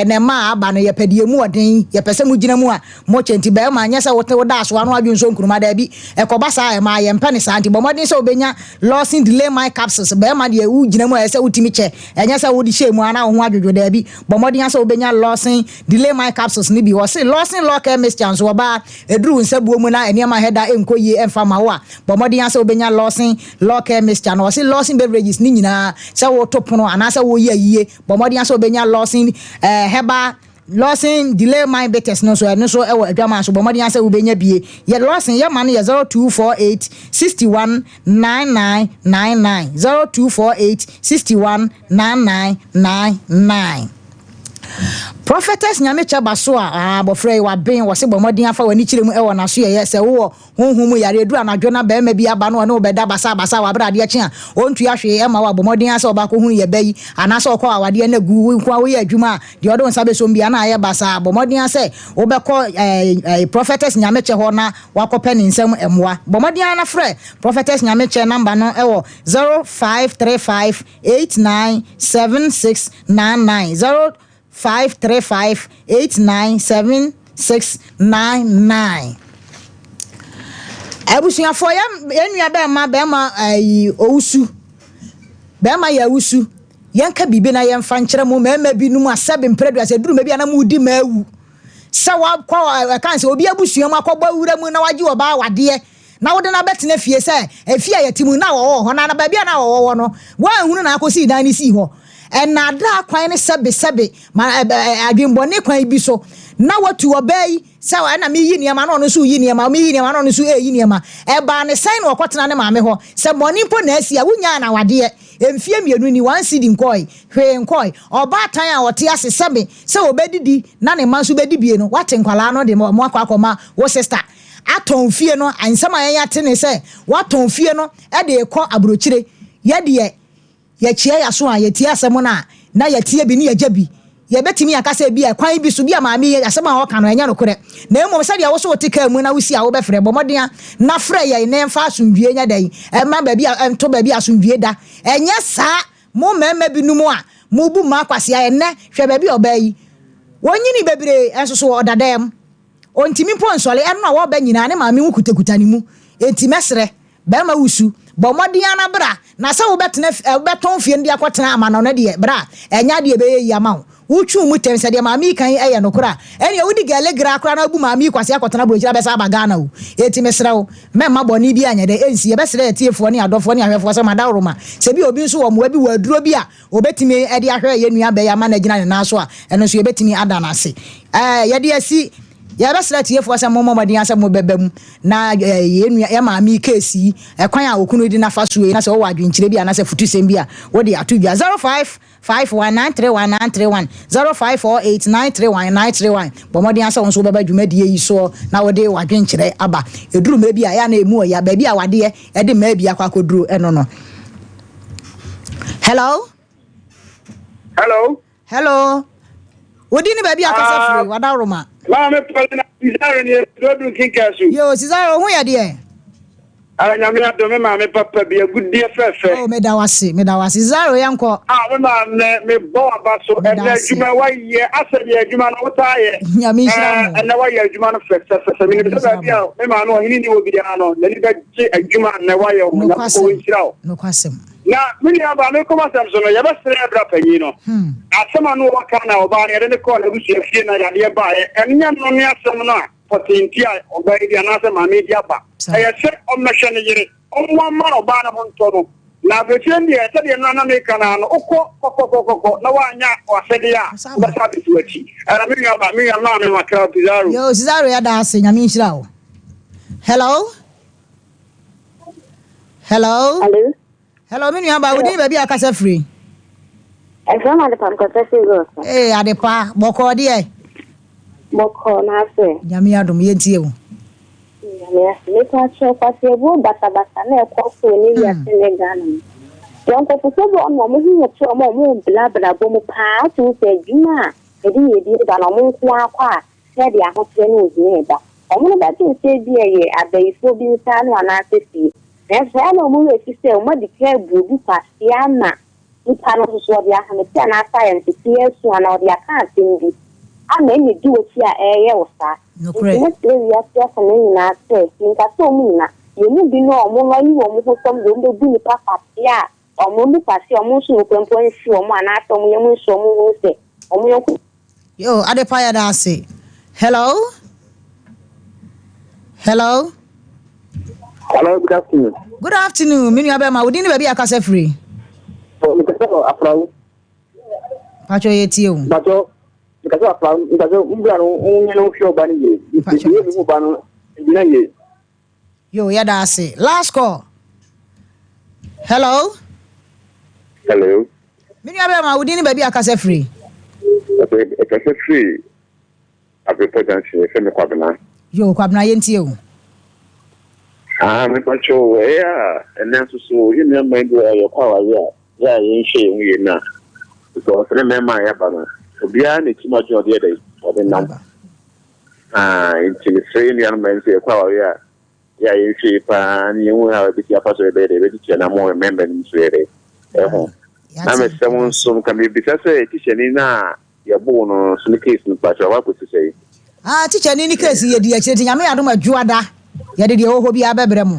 na ma aba no ye pedie mu oden ye pese mu gina mu a mo chenti be ma anya sa wote woda so anu adwon so nkuruma da bi ekoba sa ma ye mpa ne sa anti bomodin so obenya Lawson delay my capsules be ma de u gina mu a se utimi che anya sa wodi shemu ana ho adwodwo da bi bomodin so obenya Lawson delay my capsules ni bi wo se Lawson local mixture so ba eduru nsabuo mu na eniama heda enkoye emfa ma wo a bomodin so obenya Lawson local mixture no se Lawson beverages ni nyina se wo topono ana se wo ye bomodin so obenya Lawson Herbal Lawson delay my betters no so e adwama so bomodi ase wo benya bie ye Lawson ye man ye 0248 61 9999 0248 61 9999. Prophetess Nyamecha baso a bofre wa ben wo se bomodin afa wani kire mu e wo na so ye se wo honhum yare edu anadwo na ba ma bi aba no ne obeda basa wa brade achi a ontu ahwe e ma wa bomodin ase obako hu ye bayi anase okọ awade na gu kwa wo ye adwuma de odo nsa be so mbia na aye basa bomodin ase obeko Prophetess Nyamecha ho na wakope ni nsem emwa bomodin na frɛ Prophetess Nyamecha number no e wo 0535 897699 535897699. Abusia for ya enua be ma owusu be ma ya wusu yanka bibe na yemfa nkyere mu ma bi nu mu asebe mpredu ase duru ma bi na mu di ma awu sa wa kwa kan se obi abusia mu akọgba wura mu na waji oba wade na wode na betena fie se afia yatimu na wo ho na ba bia na wo no wa hunu na akosi dan ni si ho enada kwan ne sebe ma adwembone kwan bi so na watu obai sawa na me yi niema na ono so yi niema me yi niema na ono so yi niema eba ne sign wakotena ne maame ho se moni mpo na asia wunya na wade emfie mienu ni wan sidi nkoi hwe nkoi oba tan a wote ase sebe se obedidi na ne manso bedibie no wate nkwala no de mo akoma wo sister aton fie no ansama yan yate ne se waton fie no e de ekọ abrochire ye de ye chia ya so a ye tie asem na ye tie bi ne ye jabi ye betimi akasa bi e kwan bi so bi amaami asem a woka no enya no kore na emo se de wo so wotika mu na wusi a wo be frɛ bomodea na frɛ ye ne mfa asomdwie nya dai e ma ba bi ento ba bi asomdwie da enya sa mo mema bi numu a mo bu ma kwase a enne hwɛ ba bi obai wonyini bebre enso so odadam ontimi po nsole eno a wo ba nyina ne maami hu kutakuta ni mu entimesre ba ma wusu bomodea na bra na se wo betena beton fie ndi akotena ama no na de bra enya de be yi ama wo twu mu tem se de maami kan eye no kora ene wudi gele gra kora na bu maami kwase akotena bro kira be sa bagana wo entimesre wo mema boni bi anya de ensi ye besre etiefo ne adofo ne ahwefo se madawroma se bi obi nso wo mo bi waduro bi a obetimi e de ahwe ye nua be ya ma na gina ne na so a eno so ye betimi ada na se ye de asi ya besra tiefo se mo modin ase mo bebam na yenu ya maami kesi ekwan a okunu di na faso na se wo wadwenkyire bi na se futusem bi a wo de atu bia 0551931931 0548931931 bomodin ase won so beba dwumadie yi so na wo de wadwenkyire aba eduru ma bi a ya na emu ya ba bi a wade e de ma bi akwa koduru eno no. Hello wodi ni ba bi akasa free wadawroma me palina Cesaro ni do kinkasu. Yo Cesaro hu ya de. Ala nyamia do me ma me papa bi agudie fefe. Oh me da wase Cesaro yanko. Me ma me bo abaso e na adwuma wa ye asedi adwuma no wota ye. Nyami shira. Na wa ye adwuma no fefe me bi ba bia me ma no hini ni wo bi no na ni ba je adwuma na wa ye na ko nshira. No kwasem. Na mini aba me koma samso no ye ba sere bra panyi no. Asema no waka na oba ne de ko na busu afie na ya ba ye enya no ne asem no a potintia oba idi anase ma me dia ba e se o mehwe ne yire o mo ma oba na mo nto no na betie ndi e se de no na me kana no okọ na wanya wasede a ba sa bi tuachi ara me aba me na me makra Cesaro. Yo Cesaro ya da ase nyame nhira wo. Hello me nua ba wodi ba bi akasa free Efema de pam kota sigo. Adepa boko de Boko na se. Nyame adom ye tie wo. Nyame me ta che kwase bu bata na ekofo ni ya se Ghana. Yanko fuso bo no mo hu to mo bla bo mo pa tu se juma. Edi da no mo kwa se de ahotre ni ozi eba. Omo ba ti se bi ye abaifo bi nsa no ana se fi. Efa no mo we fi se o mo de ka bu pasia na. Ipano so dia ha me tia na science tie so na dia ka tindi ama ni di oti a eye wosa no kre ni se ya tia so ni na se nka so mu na ye mu bi no omo no yi wo mu so som do bu ni papa tia omo ni pasi omo so ko empo nsi omo ana to mu ye mu so mu wo se omo yo yo Adepa ya da se. Hello, good afternoon me nua be ma wodi ni ba bi akasa free Afrawo. Pacho ye tie o. Pacho nkasa fa nkasa mbra no onye no hwe oba ne ye ye mu ba no na ye yo ya da say last call. Hello mini abe ma wudi ni baby akase free akase free abe potency se me kwabena yo kwabena yentie o me pacho enenso so you know mind your power ya yin she yin na because remember ya bana obia ne tima jo de dey obe nam inti free ni an mind your power ya yin she pa ni wu ha bi ya paso be dey be ti na mo remember ni so dey na me someone so can be because teacher ni na ya bo no so case ni pacho wa ko say teacher ni case ye di akire ti nyame adom adwoada ya de ho bi abebre mu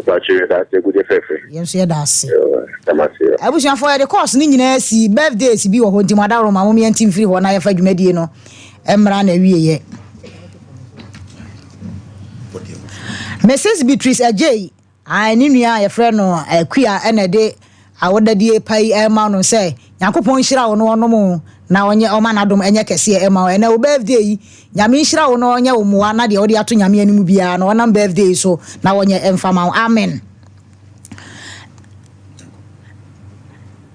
pacho da te good fefe yes ya da se tamasi abusuan for the course ni nyina si birthdays bi wo ho nti madaro ma mo mi antim free ho na ya fa dwumadie no emra na wie ye Mrs. Beatrice Ajay ni nua ya frɛ no akua ene de awodadie pai ema no sɛ yakopon hira wo no onom na onye oma na dom enye kese ema ena wo birthday yi nyame hira wo no onye wo muwa na de odi ato nyame animu bia na onam birthday so na onye emfama amen.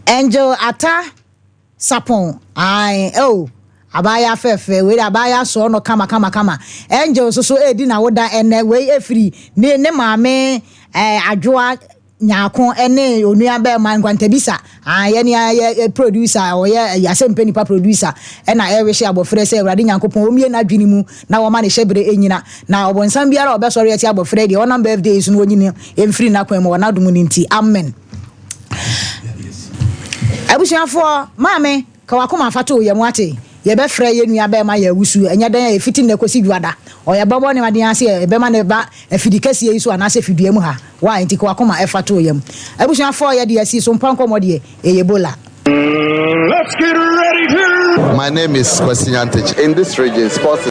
Angel ata sapon abaya fefe we abaya so no kama angel so edi na woda ene we efiri ne maame adwoa nyako ene onua be man kwantabisa ye ne producer o ye yasempe nipa producer ena ewe abofre se awrade nyankopon omie na adwini mu na wo ma ne hyebere enyina na obonsam biara obesore yeti abofre de onam birthday so no onyini emfiri na kwan mu wona dum ni nti amen. Abusuafo maame ka wakoma fato ye mu ate ye be frɛ ye nua be ma ya wusu enya dan ya fiti na kosi duada o ye babo ne maden ase e be ma ne ba afidi kase yi so anase fidua mu ha wa enti ka wakoma e fato ye mu abusuafo ye de asi so Sompa Nkomo de Ebola. Let's get ready to. My name is Kwasi Nyantich. In this region, sports